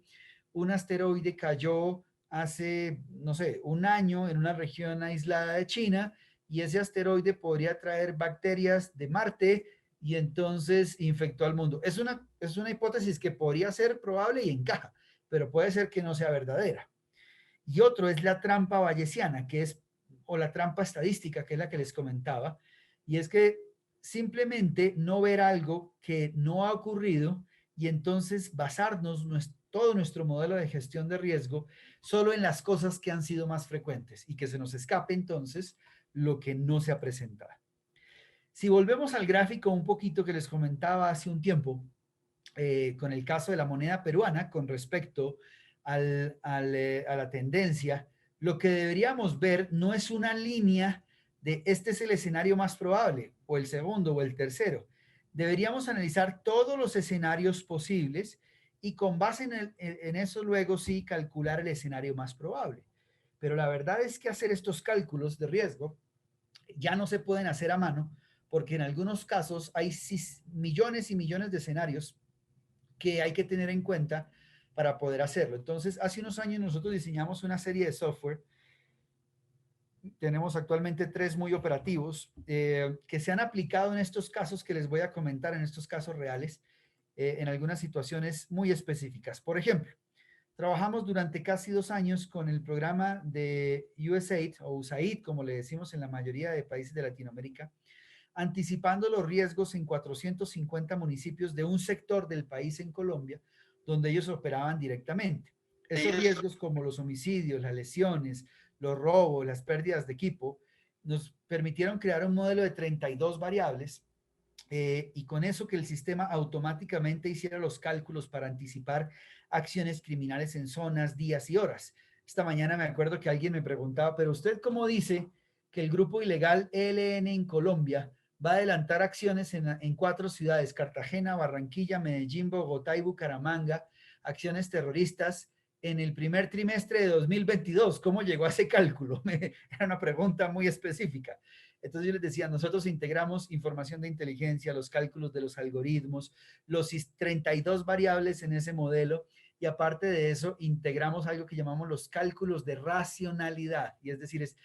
S1: un asteroide cayó hace, no sé, un año en una región aislada de China y ese asteroide podría traer bacterias de Marte y entonces infectó al mundo. Es una hipótesis que podría ser probable y encaja, pero puede ser que no sea verdadera. Y otro es la trampa bayesiana, que es, o la trampa estadística, que es la que les comentaba, y es que simplemente no ver algo que no ha ocurrido y entonces basarnos todo nuestro modelo de gestión de riesgo solo en las cosas que han sido más frecuentes y que se nos escape entonces lo que no se ha presentado. Si volvemos al gráfico un poquito que les comentaba hace un tiempo, con el caso de la moneda peruana con respecto a la tendencia, lo que deberíamos ver no es una línea de este es el escenario más probable, o el segundo, o el tercero. Deberíamos analizar todos los escenarios posibles y con base en eso luego sí calcular el escenario más probable. Pero la verdad es que hacer estos cálculos de riesgo ya no se pueden hacer a mano porque en algunos casos hay millones y millones de escenarios que hay que tener en cuenta para poder hacerlo. Entonces, hace unos años nosotros diseñamos una serie de software. Tenemos actualmente 3 muy operativos que se han aplicado en estos casos que les voy a comentar, en estos casos reales, en algunas situaciones muy específicas. Por ejemplo, trabajamos durante casi 2 años con el programa de USAID o USAID, como le decimos en la mayoría de países de Latinoamérica, anticipando los riesgos en 450 municipios de un sector del país en Colombia, donde ellos operaban directamente. Esos riesgos como los homicidios, las lesiones, los robos, las pérdidas de equipo, nos permitieron crear un modelo de 32 variables y con eso que el sistema automáticamente hiciera los cálculos para anticipar acciones criminales en zonas, días y horas. Esta mañana me acuerdo que alguien me preguntaba, pero usted cómo dice que el grupo ilegal ELN en Colombia va a adelantar acciones en 4 ciudades, Cartagena, Barranquilla, Medellín, Bogotá y Bucaramanga, acciones terroristas en el primer trimestre de 2022. ¿Cómo llegó a ese cálculo? Era una pregunta muy específica. Entonces yo les decía, nosotros integramos información de inteligencia, los cálculos de los algoritmos, los 32 variables en ese modelo y aparte de eso integramos algo que llamamos los cálculos de racionalidad y es decir, es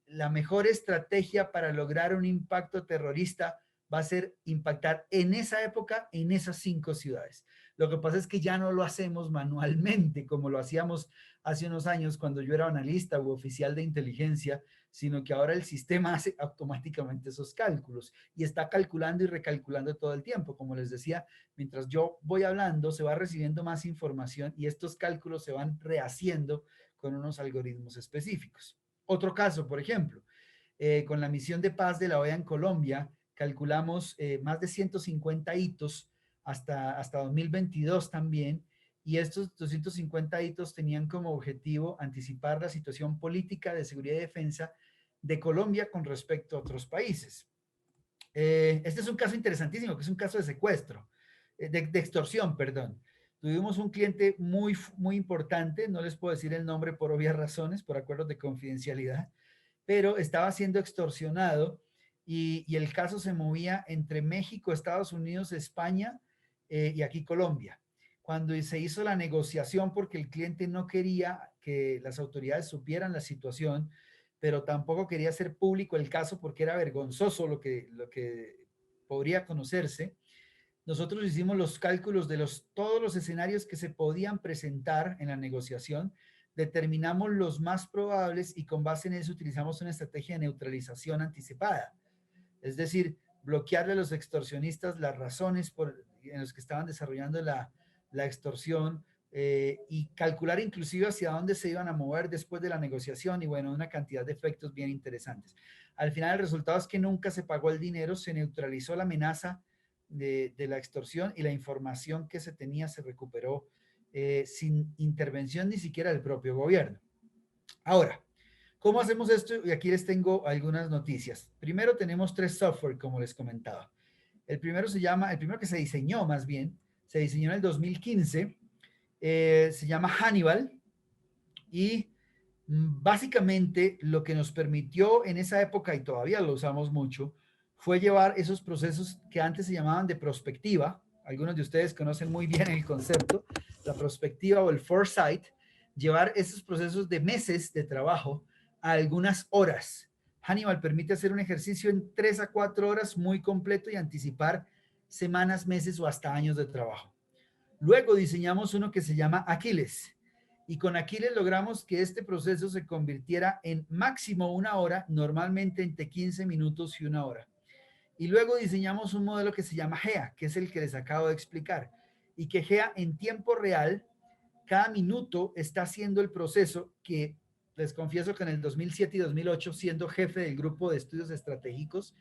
S1: la mejor estrategia para lograr un impacto terrorista va a ser impactar en esa época en esas 5 ciudades. Lo que pasa es que ya no lo hacemos manualmente como lo hacíamos hace unos años cuando yo era analista u oficial de inteligencia, sino que ahora el sistema hace automáticamente esos cálculos y está calculando y recalculando todo el tiempo. Como les decía, mientras yo voy hablando, se va recibiendo más información y estos cálculos se van rehaciendo con unos algoritmos específicos. Otro caso, por ejemplo, con la misión de paz de la OEA en Colombia, calculamos más de 150 hitos hasta 2022 también, y estos 250 hitos tenían como objetivo anticipar la situación política de seguridad y defensa de Colombia con respecto a otros países. Este es un caso interesantísimo, que es un caso de secuestro, de extorsión, perdón. Tuvimos un cliente muy importante, no les puedo decir el nombre por obvias razones, por acuerdos de confidencialidad, pero estaba siendo extorsionado y el caso se movía entre México, Estados Unidos, España y aquí Colombia. Cuando se hizo la negociación, porque el cliente no quería que las autoridades supieran la situación, pero tampoco quería hacer público el caso porque era vergonzoso lo que podría conocerse. Nosotros hicimos los cálculos de todos los escenarios que se podían presentar en la negociación, determinamos los más probables y con base en eso utilizamos una estrategia de neutralización anticipada. Es decir, bloquearle a los extorsionistas las razones en las que estaban desarrollando la extorsión, y calcular inclusive hacia dónde se iban a mover después de la negociación y bueno, una cantidad de efectos bien interesantes. Al final el resultado es que nunca se pagó el dinero, se neutralizó la amenaza de la extorsión y la información que se tenía se recuperó sin intervención ni siquiera del propio gobierno. Ahora, ¿cómo hacemos esto? Y aquí les tengo algunas noticias. Primero tenemos 3 software, como les comentaba. El primero que se diseñó más bien, se diseñó en el 2015, se llama Hannibal y básicamente lo que nos permitió en esa época, y todavía lo usamos mucho, fue llevar esos procesos que antes se llamaban de prospectiva. Algunos de ustedes conocen muy bien el concepto, la prospectiva o el foresight, llevar esos procesos de meses de trabajo a algunas horas. Hannibal permite hacer un ejercicio en 3 a 4 horas muy completo y anticipar semanas, meses o hasta años de trabajo. Luego diseñamos uno que se llama Aquiles, y con Aquiles logramos que este proceso se convirtiera en máximo 1 hora, normalmente entre 15 minutos y 1 hora. Y luego diseñamos un modelo que se llama GEA, que es el que les acabo de explicar, y que GEA en tiempo real, cada minuto está haciendo el proceso que les confieso que en el 2007 y 2008, siendo jefe del grupo de estudios estratégicos,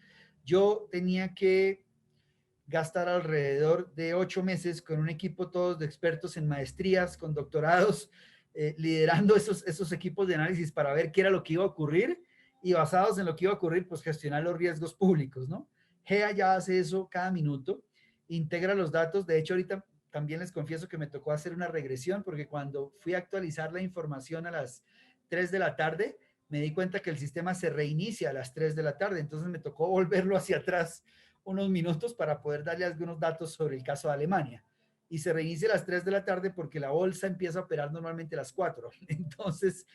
S1: yo tenía que gastar alrededor de 8 meses con un equipo todos de expertos en maestrías, con doctorados, liderando esos equipos de análisis para ver qué era lo que iba a ocurrir y basados en lo que iba a ocurrir, pues gestionar los riesgos públicos, ¿no? GEA ya hace eso cada minuto, integra los datos. De hecho, ahorita también les confieso que me tocó hacer una regresión porque cuando fui a actualizar la información a las 3 de la tarde, me di cuenta que el sistema se reinicia a las 3 de la tarde, entonces me tocó volverlo hacia atrás unos minutos para poder darle algunos datos sobre el caso de Alemania. Y se reinicia a las 3 de la tarde porque la bolsa empieza a operar normalmente a las 4. Entonces,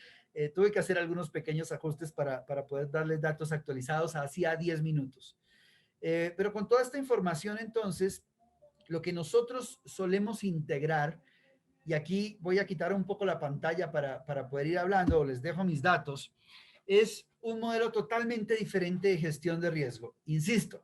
S1: tuve que hacer algunos pequeños ajustes para poder darles datos actualizados hacia 10 minutos. Pero con toda esta información, entonces, lo que nosotros solemos integrar, y aquí voy a quitar un poco la pantalla para poder ir hablando, o les dejo mis datos, es un modelo totalmente diferente de gestión de riesgo. Insisto,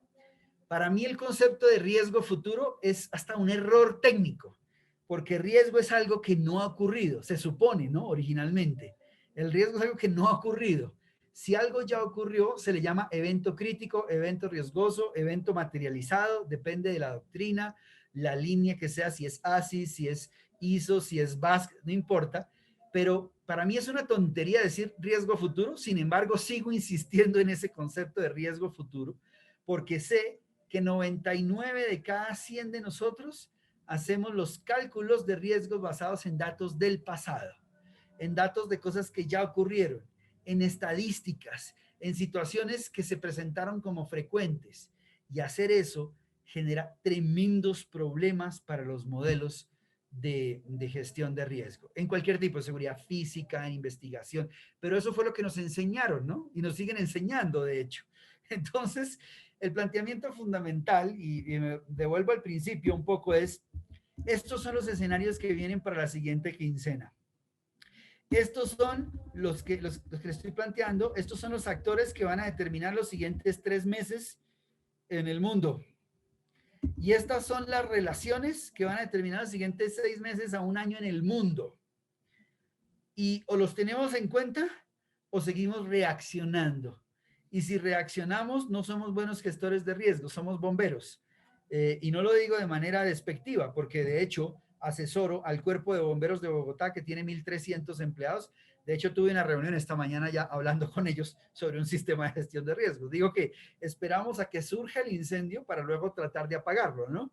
S1: para mí el concepto de riesgo futuro es hasta un error técnico, porque riesgo es algo que no ha ocurrido, se supone, ¿no? Originalmente. El riesgo es algo que no ha ocurrido. Si algo ya ocurrió, se le llama evento crítico, evento riesgoso, evento materializado, depende de la doctrina, la línea que sea, si es ASIS, si es ISO, si es BASC, no importa. Pero para mí es una tontería decir riesgo futuro, sin embargo, sigo insistiendo en ese concepto de riesgo futuro, porque sé que 99 de cada 100 de nosotros hacemos los cálculos de riesgos basados en datos del pasado, en datos de cosas que ya ocurrieron, en estadísticas, en situaciones que se presentaron como frecuentes. Y hacer eso genera tremendos problemas para los modelos de gestión de riesgo, en cualquier tipo de seguridad física, en investigación, pero eso fue lo que nos enseñaron, ¿no? Y nos siguen enseñando, de hecho. Entonces, el planteamiento fundamental, y me devuelvo al principio un poco, es, estos son los escenarios que vienen para la siguiente quincena. Estos son los que les estoy planteando, estos son los actores que van a determinar los siguientes 3 meses en el mundo. Y estas son las relaciones que van a determinar los siguientes 6 meses a 1 año en el mundo. y o los tenemos en cuenta o seguimos reaccionando. Y si reaccionamos, no somos buenos gestores de riesgo, somos bomberos. Y no lo digo de manera despectiva, porque de hecho asesoro al Cuerpo de Bomberos de Bogotá, que tiene 1.300 empleados. De hecho, tuve una reunión esta mañana ya hablando con ellos sobre un sistema de gestión de riesgos. Digo que esperamos a que surja el incendio para luego tratar de apagarlo, ¿no?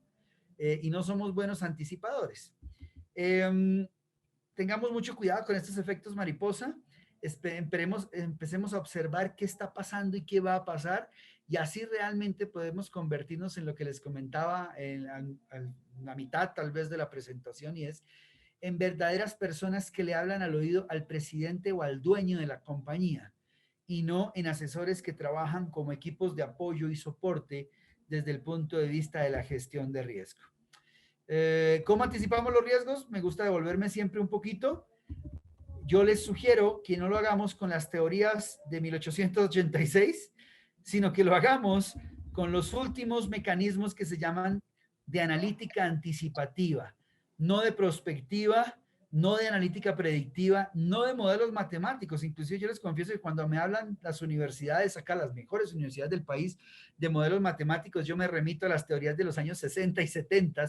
S1: Y no somos buenos anticipadores. Tengamos mucho cuidado con estos efectos mariposa. Empecemos a observar qué está pasando y qué va a pasar, y así realmente podemos convertirnos en lo que les comentaba en la mitad tal vez de la presentación, y es en verdaderas personas que le hablan al oído al presidente o al dueño de la compañía, y no en asesores que trabajan como equipos de apoyo y soporte desde el punto de vista de la gestión de riesgo. ¿Cómo anticipamos los riesgos? Me gusta devolverme siempre un poquito. Yo les sugiero que no lo hagamos con las teorías de 1886, sino que lo hagamos con los últimos mecanismos que se llaman de analítica anticipativa, no de prospectiva, no de analítica predictiva, no de modelos matemáticos. Inclusive yo les confieso que cuando me hablan las universidades, acá las mejores universidades del país, de modelos matemáticos, yo me remito a las teorías de los años 60 y 70,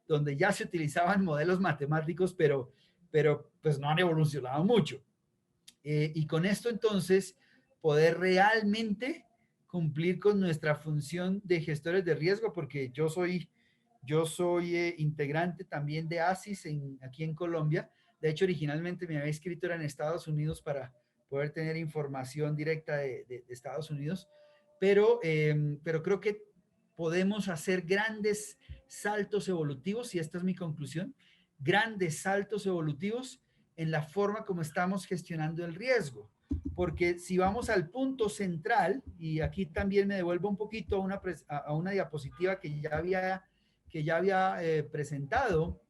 S1: donde ya se utilizaban modelos matemáticos, pero pues no han evolucionado mucho. Y con esto entonces poder realmente cumplir con nuestra función de gestores de riesgo, porque yo soy integrante también de ASIS aquí en Colombia. De hecho, originalmente me había escrito era en Estados Unidos para poder tener información directa de Estados Unidos, pero creo que podemos hacer grandes saltos evolutivos, y esta es mi conclusión, grandes saltos evolutivos en la forma como estamos gestionando el riesgo. Porque si vamos al punto central, y aquí también me devuelvo un poquito a una diapositiva que ya había presentado,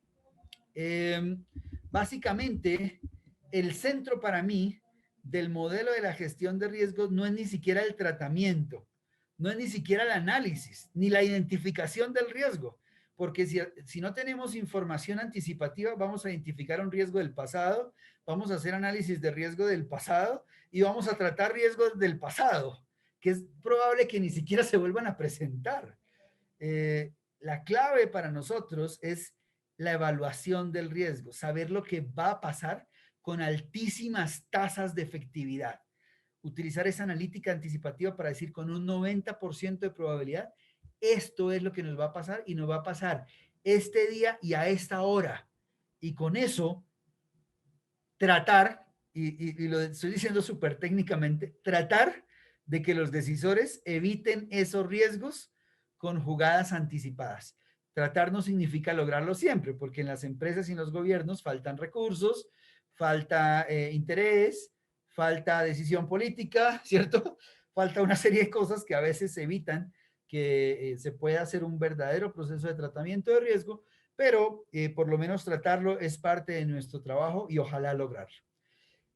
S1: básicamente el centro para mí del modelo de la gestión de riesgos no es ni siquiera el tratamiento, no es ni siquiera el análisis, ni la identificación del riesgo, porque si no tenemos información anticipativa, vamos a identificar un riesgo del pasado, vamos a hacer análisis de riesgo del pasado y vamos a tratar riesgos del pasado, que es probable que ni siquiera se vuelvan a presentar. La clave para nosotros es la evaluación del riesgo, saber lo que va a pasar con altísimas tasas de efectividad. Utilizar esa analítica anticipativa para decir con un 90% de probabilidad, esto es lo que nos va a pasar, y nos va a pasar este día y a esta hora. Y con eso, tratar, y lo estoy diciendo súper técnicamente, tratar de que los decisores eviten esos riesgos con jugadas anticipadas. Tratar no significa lograrlo siempre, porque en las empresas y en los gobiernos faltan recursos, falta interés, falta decisión política, ¿cierto? Falta una serie de cosas que a veces evitan que se pueda hacer un verdadero proceso de tratamiento de riesgo, pero por lo menos tratarlo es parte de nuestro trabajo y ojalá lograrlo.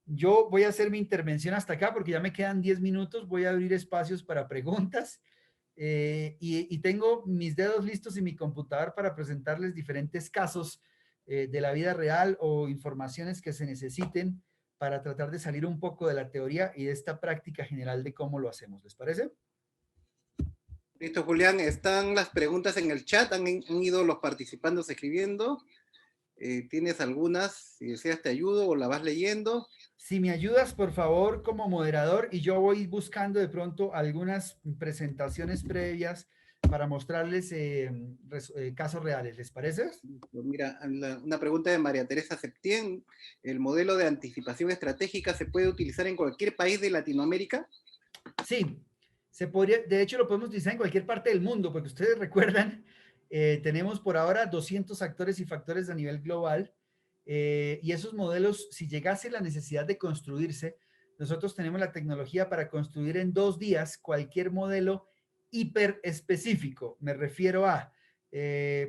S1: Yo voy a hacer mi intervención hasta acá porque ya me quedan 10 minutos, voy a abrir espacios para preguntas, y tengo mis dedos listos y mi computador para presentarles diferentes casos de la vida real o informaciones que se necesiten para tratar de salir un poco de la teoría y de esta práctica general de cómo lo hacemos. ¿Les parece?
S2: Listo, Julián, están las preguntas en el chat, han ido los participantes escribiendo. ¿Tienes algunas? Si deseas te ayudo o la vas leyendo.
S1: Si me ayudas, por favor, como moderador, y yo voy buscando de pronto algunas presentaciones previas para mostrarles casos reales. ¿Les parece?
S2: Pues mira, una pregunta de María Teresa Septién. ¿El modelo de anticipación estratégica se puede utilizar en cualquier país de Latinoamérica?
S1: Sí, de hecho lo podemos utilizar en cualquier parte del mundo, porque ustedes recuerdan, tenemos por ahora 200 actores y factores a nivel global, y esos modelos, si llegase la necesidad de construirse, nosotros tenemos la tecnología para construir en 2 días cualquier modelo hiper específico. Me refiero a,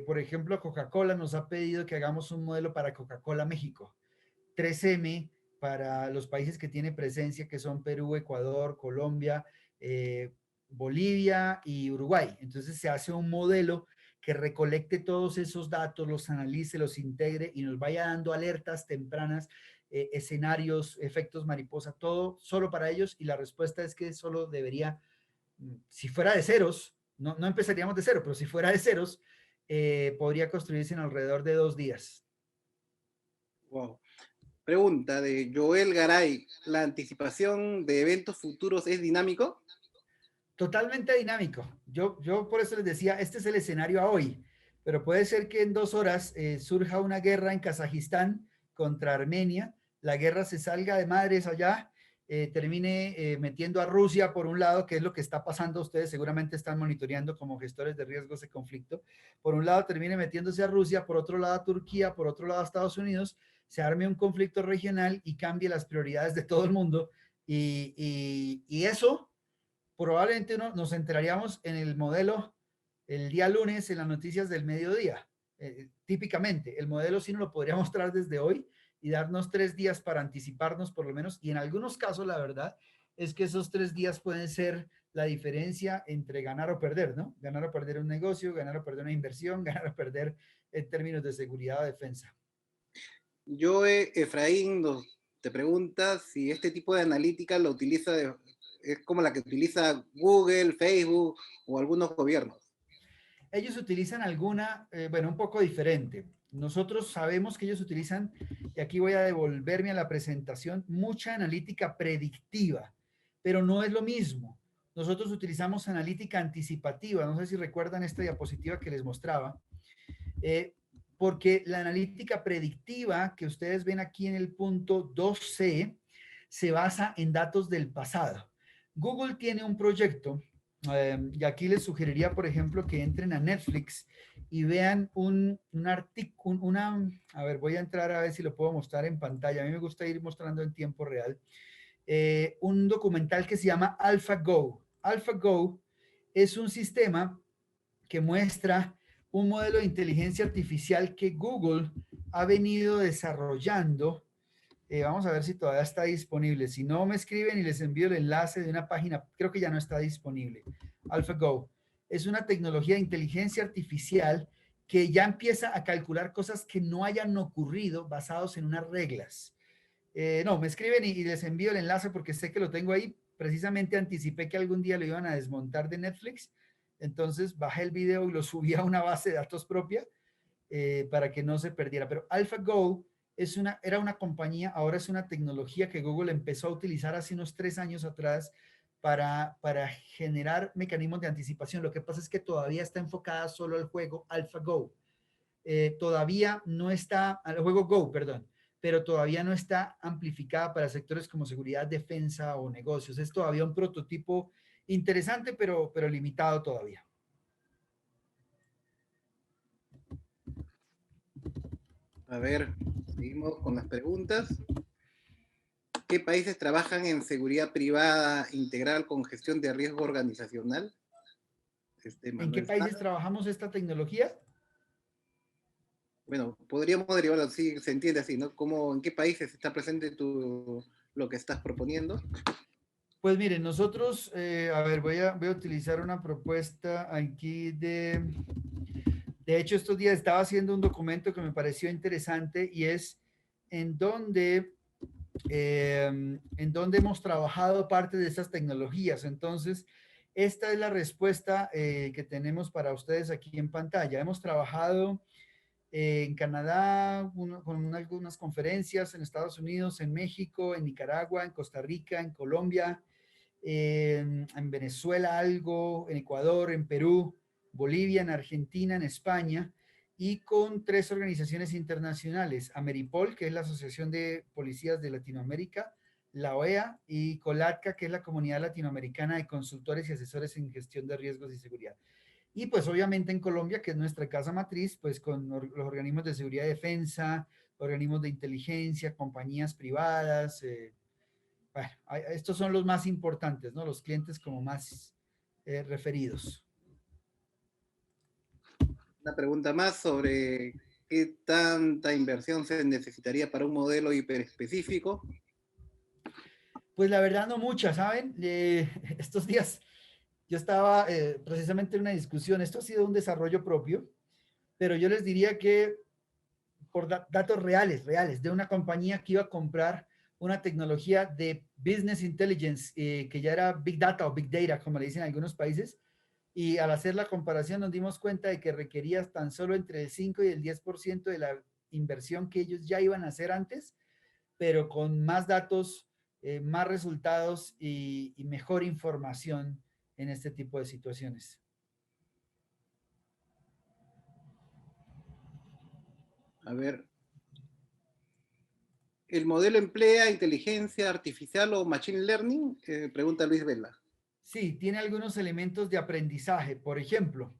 S1: por ejemplo, Coca-Cola nos ha pedido que hagamos un modelo para Coca-Cola México, 3M para los países que tiene presencia, que son Perú, Ecuador, Colombia, eh, Bolivia y Uruguay. Entonces se hace un modelo que recolecte todos esos datos, los analice, los integre y nos vaya dando alertas tempranas escenarios, efectos mariposa, todo solo para ellos, y la respuesta es que solo debería, si fuera de ceros, no empezaríamos de cero, pero si fuera de ceros, podría construirse en alrededor de 2 días.
S2: Wow. Pregunta de Joel Garay. ¿La anticipación de eventos futuros es dinámico?
S1: Totalmente dinámico. Yo por eso les decía, este es el escenario a hoy, pero puede ser que en 2 horas surja una guerra en Kazajistán contra Armenia, la guerra se salga de madres allá, termine metiendo a Rusia por un lado, que es lo que está pasando, ustedes seguramente están monitoreando como gestores de riesgos de conflicto, por un lado termine metiéndose a Rusia, por otro lado a Turquía, por otro lado a Estados Unidos, se arme un conflicto regional y cambie las prioridades de todo el mundo, y eso probablemente nos enteraríamos en el modelo el día lunes en las noticias del mediodía. Típicamente, el modelo sí nos lo podría mostrar desde hoy y darnos 3 días para anticiparnos por lo menos. Y en algunos casos, la verdad, es que esos 3 días pueden ser la diferencia entre ganar o perder, ¿no? Ganar o perder un negocio, ganar o perder una inversión, ganar o perder en términos de seguridad o defensa.
S2: Joe Efraín te pregunta si este tipo de analítica lo es como la que utiliza Google, Facebook o algunos gobiernos.
S1: Ellos utilizan alguna, bueno, un poco diferente. Nosotros sabemos que ellos utilizan, y aquí voy a devolverme a la presentación, mucha analítica predictiva, pero no es lo mismo. Nosotros utilizamos analítica anticipativa, no sé si recuerdan esta diapositiva que les mostraba, eh, porque la analítica predictiva que ustedes ven aquí en el punto 2C se basa en datos del pasado. Google tiene un proyecto y aquí les sugeriría, por ejemplo, que entren a Netflix y vean un artículo, a ver, voy a entrar a ver si lo puedo mostrar en pantalla. A mí me gusta ir mostrando en tiempo real. Un documental que se llama AlphaGo. AlphaGo es un sistema que muestra un modelo de inteligencia artificial que Google ha venido desarrollando. Vamos a ver si todavía está disponible. Si no, me escriben y les envío el enlace de una página. Creo que ya no está disponible. AlphaGo es una tecnología de inteligencia artificial que ya empieza a calcular cosas que no hayan ocurrido basados en unas reglas. No, me escriben y les envío el enlace porque sé que lo tengo ahí. Precisamente anticipé que algún día lo iban a desmontar de Netflix. Entonces bajé el video y lo subí a una base de datos propia para que no se perdiera. Pero AlphaGo era una compañía, ahora es una tecnología que Google empezó a utilizar hace unos 3 años atrás para generar mecanismos de anticipación. Lo que pasa es que todavía está enfocada solo al juego AlphaGo. Todavía no está, al juego Go, perdón, pero todavía no está amplificada para sectores como seguridad, defensa o negocios. Es todavía un prototipo interesante, pero limitado todavía.
S2: A ver, seguimos con las preguntas. ¿Qué países trabajan en seguridad privada integral con gestión de riesgo organizacional?
S1: ¿En qué
S2: Manuel
S1: países
S2: Sara.
S1: trabajamos esta tecnología?
S2: Bueno, podríamos derivarlo así, se entiende así, ¿no? ¿En qué países está presente lo que estás proponiendo?
S1: Pues miren, nosotros, a ver, voy a utilizar una propuesta aquí de hecho, estos días estaba haciendo un documento que me pareció interesante y es en donde, en donde hemos trabajado parte de estas tecnologías. Entonces, esta es la respuesta que tenemos para ustedes aquí en pantalla. Hemos trabajado en Canadá, con algunas conferencias en Estados Unidos, en México, en Nicaragua, en Costa Rica, en Colombia, en Venezuela algo, en Ecuador, en Perú, Bolivia, en Argentina, en España, y con 3 organizaciones internacionales, Ameripol, que es la Asociación de Policías de Latinoamérica, la OEA, y COLATCA, que es la Comunidad Latinoamericana de Consultores y Asesores en Gestión de Riesgos y Seguridad. Y pues obviamente en Colombia, que es nuestra casa matriz, pues con los organismos de seguridad y defensa, organismos de inteligencia, compañías privadas, bueno, estos son los más importantes, ¿no? Los clientes como más referidos.
S2: Una pregunta más sobre qué tanta inversión se necesitaría para un modelo hiperespecífico.
S1: Pues la verdad no mucha, ¿saben? Estos días yo estaba precisamente en una discusión, esto ha sido un desarrollo propio, pero yo les diría que por datos reales, de una compañía que iba a comprar una tecnología de business intelligence, que ya era big data o big data, como le dicen en algunos países, y al hacer la comparación nos dimos cuenta de que requería tan solo entre el 5 y el 10% de la inversión que ellos ya iban a hacer antes, pero con más datos, más resultados y mejor información en este tipo de situaciones.
S2: A ver, ¿el modelo emplea inteligencia artificial o machine learning? Pregunta Luis Vela.
S1: Sí, tiene algunos elementos de aprendizaje, por ejemplo,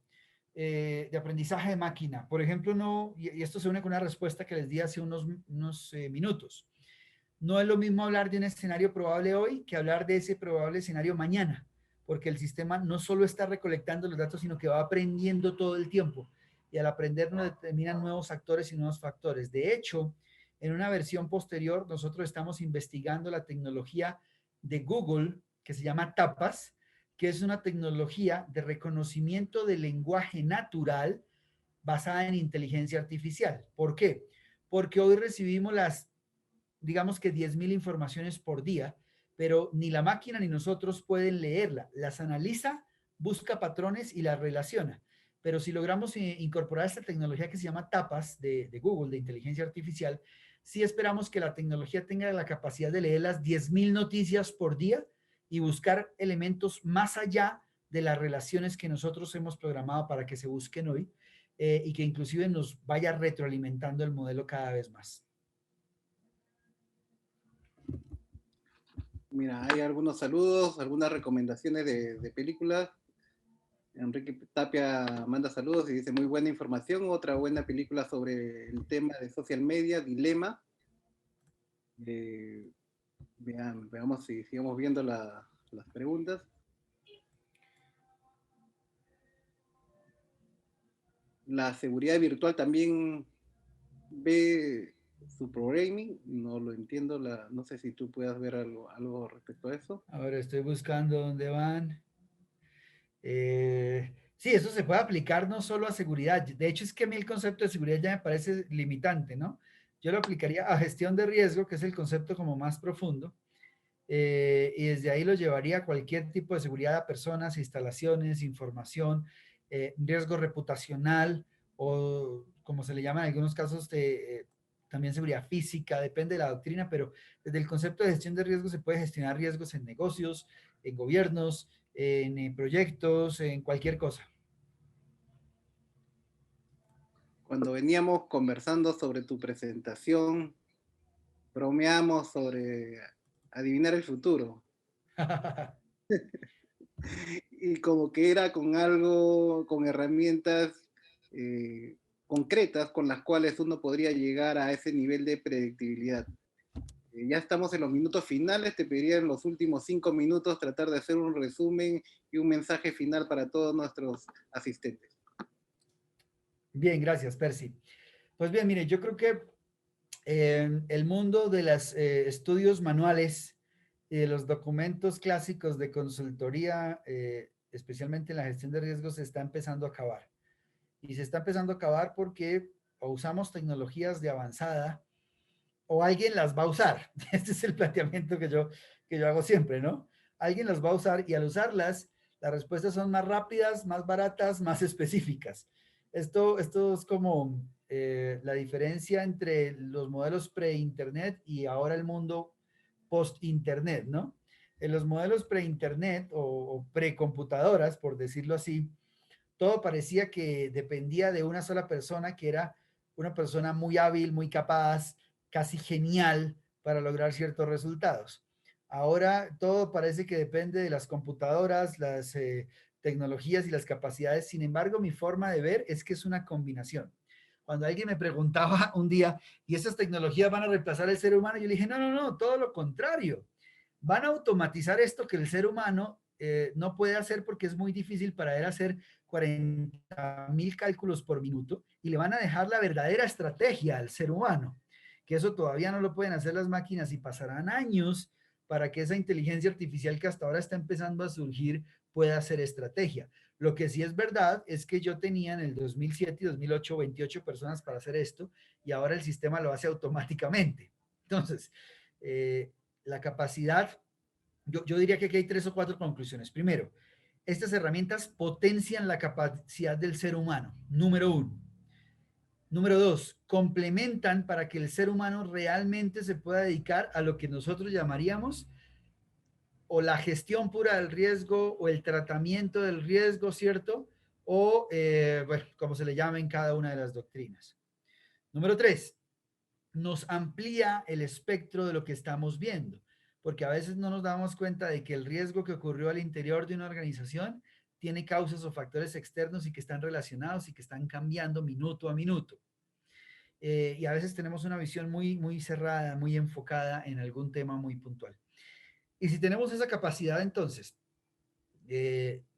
S1: de aprendizaje de máquina. Por ejemplo, no, y esto se une con una respuesta que les di hace unos minutos. No es lo mismo hablar de un escenario probable hoy que hablar de ese probable escenario mañana, porque el sistema no solo está recolectando los datos, sino que va aprendiendo todo el tiempo. Y al aprender nos determinan nuevos actores y nuevos factores. De hecho, en una versión posterior, nosotros estamos investigando la tecnología de Google, que se llama TAPAS, que es una tecnología de reconocimiento del lenguaje natural basada en inteligencia artificial. ¿Por qué? Porque hoy recibimos digamos que 10.000 informaciones por día, pero ni la máquina ni nosotros pueden leerla. Las analiza, busca patrones y las relaciona. Pero si logramos incorporar esta tecnología que se llama TAPAS de Google, de inteligencia artificial, sí esperamos que la tecnología tenga la capacidad de leer las 10.000 noticias por día y buscar elementos más allá de las relaciones que nosotros hemos programado para que se busquen hoy, y que inclusive nos vaya retroalimentando el modelo cada vez más.
S2: Mira, hay algunos saludos, algunas recomendaciones de películas. Enrique Tapia manda saludos y dice muy buena información. Otra buena película sobre el tema de social media, Dilema. Veamos si sigamos viendo las preguntas. La seguridad virtual también ve su programming, no lo entiendo, no sé si tú puedas ver algo respecto a eso.
S1: Ahora estoy buscando dónde van. Sí, eso se puede aplicar no solo a seguridad. De hecho, es que a mí el concepto de seguridad ya me parece limitante, ¿no? Yo lo aplicaría a gestión de riesgo, que es el concepto como más profundo, y desde ahí lo llevaría a cualquier tipo de seguridad a personas, instalaciones, información, riesgo reputacional o como se le llama en algunos casos de también seguridad física, depende de la doctrina, pero desde el concepto de gestión de riesgos se puede gestionar riesgos en negocios, en gobiernos, en proyectos, en cualquier cosa.
S2: Cuando veníamos conversando sobre tu presentación, bromeamos sobre adivinar el futuro. Y como que era con algo, con herramientas concretas con las cuales uno podría llegar a ese nivel de predictibilidad. Ya estamos en los minutos finales, te pediría en los últimos 5 minutos tratar de hacer un resumen y un mensaje final para todos nuestros asistentes.
S1: Bien, gracias, Percy. Pues bien, mire, yo creo que el mundo de los estudios manuales y de los documentos clásicos de consultoría, especialmente en la gestión de riesgos, se está empezando a acabar. Y se está empezando a acabar porque o usamos tecnologías de avanzada o alguien las va a usar. Este es el planteamiento que yo hago siempre, ¿no? Alguien las va a usar y al usarlas, las respuestas son más rápidas, más baratas, más específicas. Esto es como la diferencia entre los modelos pre-internet y ahora el mundo post-internet, ¿no? En los modelos pre-internet o pre-computadoras, por decirlo así, todo parecía que dependía de una sola persona, que era una persona muy hábil, muy capaz, casi genial para lograr ciertos resultados. Ahora todo parece que depende de las computadoras, las tecnologías y las capacidades. Sin embargo, mi forma de ver es que es una combinación. Cuando alguien me preguntaba un día, ¿y esas tecnologías van a reemplazar al ser humano? Yo le dije, no, no, no, todo lo contrario. Van a automatizar esto que el ser humano no puede hacer porque es muy difícil para él hacer 40.000 cálculos por minuto y le van a dejar la verdadera estrategia al ser humano, que eso todavía no lo pueden hacer las máquinas y pasarán años para que esa inteligencia artificial que hasta ahora está empezando a surgir pueda hacer estrategia. Lo que sí es verdad es que yo tenía en el 2007 y 2008 28 personas para hacer esto y ahora el sistema lo hace automáticamente. Entonces, la capacidad, yo diría que aquí hay 3 o 4 conclusiones. Primero, estas herramientas potencian la capacidad del ser humano, número uno. Número dos, complementan para que el ser humano realmente se pueda dedicar a lo que nosotros llamaríamos o la gestión pura del riesgo o el tratamiento del riesgo, ¿cierto? O, bueno, como se le llama en cada una de las doctrinas. Número tres, nos amplía el espectro de lo que estamos viendo, porque a veces no nos damos cuenta de que el riesgo que ocurrió al interior de una organización tiene causas o factores externos y que están relacionados y que están cambiando minuto a minuto. Y a veces tenemos una visión muy cerrada, muy enfocada en algún tema muy puntual. Y si tenemos esa capacidad, entonces,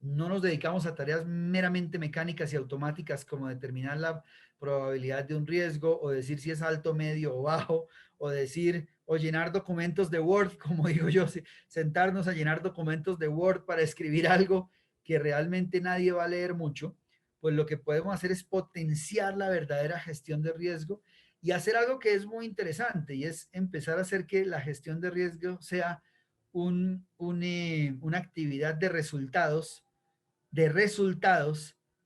S1: no nos dedicamos a tareas meramente mecánicas y automáticas como determinar la probabilidad de un riesgo o decir si es alto, medio o bajo, o decir o llenar documentos de Word, como digo yo, sentarnos a llenar documentos de Word para escribir algo que realmente nadie va a leer mucho, pues lo que podemos hacer es potenciar la verdadera gestión de riesgo y hacer algo que es muy interesante y es empezar a hacer que la gestión de riesgo sea una actividad de resultados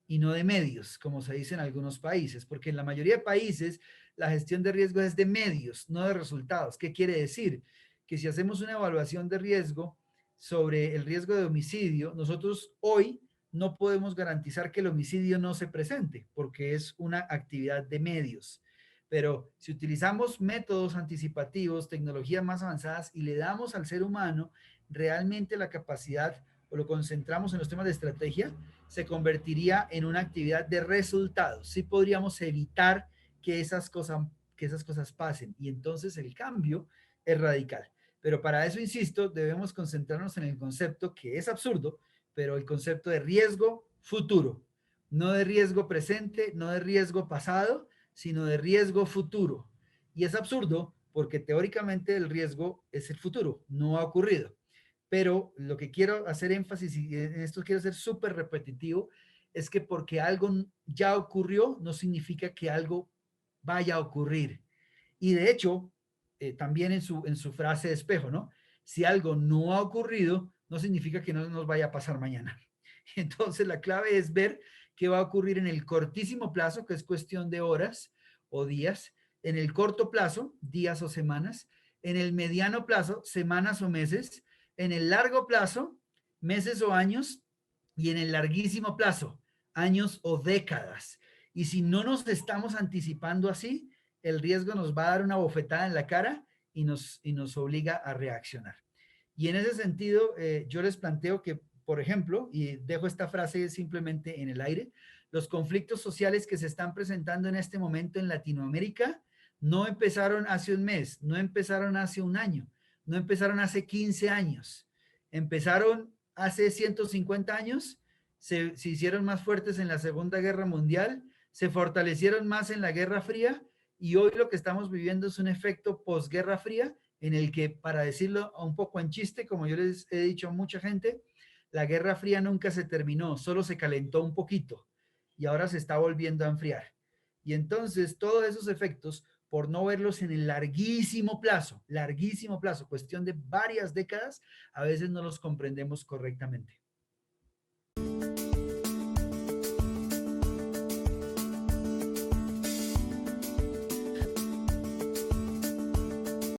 S1: y no de medios, como se dice en algunos países, porque en la mayoría de países la gestión de riesgo es de medios, no de resultados. ¿Qué quiere decir? Que si hacemos una evaluación de riesgo sobre el riesgo de homicidio, nosotros hoy no podemos garantizar que el homicidio no se presente, porque es una actividad de medios. Pero si utilizamos métodos anticipativos, tecnologías más avanzadas y le damos al ser humano realmente la capacidad o lo concentramos en los temas de estrategia, se convertiría en una actividad de resultados. Sí podríamos evitar que esas cosas pasen y entonces el cambio es radical. Pero para eso, insisto, debemos concentrarnos en el concepto que es absurdo, pero el concepto de riesgo futuro, no de riesgo presente, no de riesgo pasado, sino de riesgo futuro. Y es absurdo porque teóricamente el riesgo es el futuro, no ha ocurrido. Pero lo que quiero hacer énfasis, y en esto quiero ser súper repetitivo, es que porque algo ya ocurrió, no significa que algo vaya a ocurrir. Y de hecho, también en su frase de espejo, ¿no? Si algo no ha ocurrido, no significa que no nos vaya a pasar mañana. Entonces, la clave es ver qué va a ocurrir en el cortísimo plazo, que es cuestión de horas o días, en el corto plazo, días o semanas, en el mediano plazo, semanas o meses, en el largo plazo, meses o años, y en el larguísimo plazo, años o décadas. Y si no nos estamos anticipando así, el riesgo nos va a dar una bofetada en la cara y nos obliga a reaccionar. Y en ese sentido, yo les planteo que, por ejemplo, y dejo esta frase simplemente en el aire, los conflictos sociales que se están presentando en este momento en Latinoamérica no empezaron hace un mes, no empezaron hace un año, no empezaron hace 15 años, empezaron hace 150 años, se hicieron más fuertes en la Segunda Guerra Mundial, se fortalecieron más en la Guerra Fría y hoy lo que estamos viviendo es un efecto posguerra fría en el que, para decirlo un poco en chiste, como yo les he dicho a mucha gente, la Guerra Fría nunca se terminó, solo se calentó un poquito y ahora se está volviendo a enfriar. Y entonces todos esos efectos, por no verlos en el larguísimo plazo, cuestión de varias décadas, a veces no los comprendemos correctamente.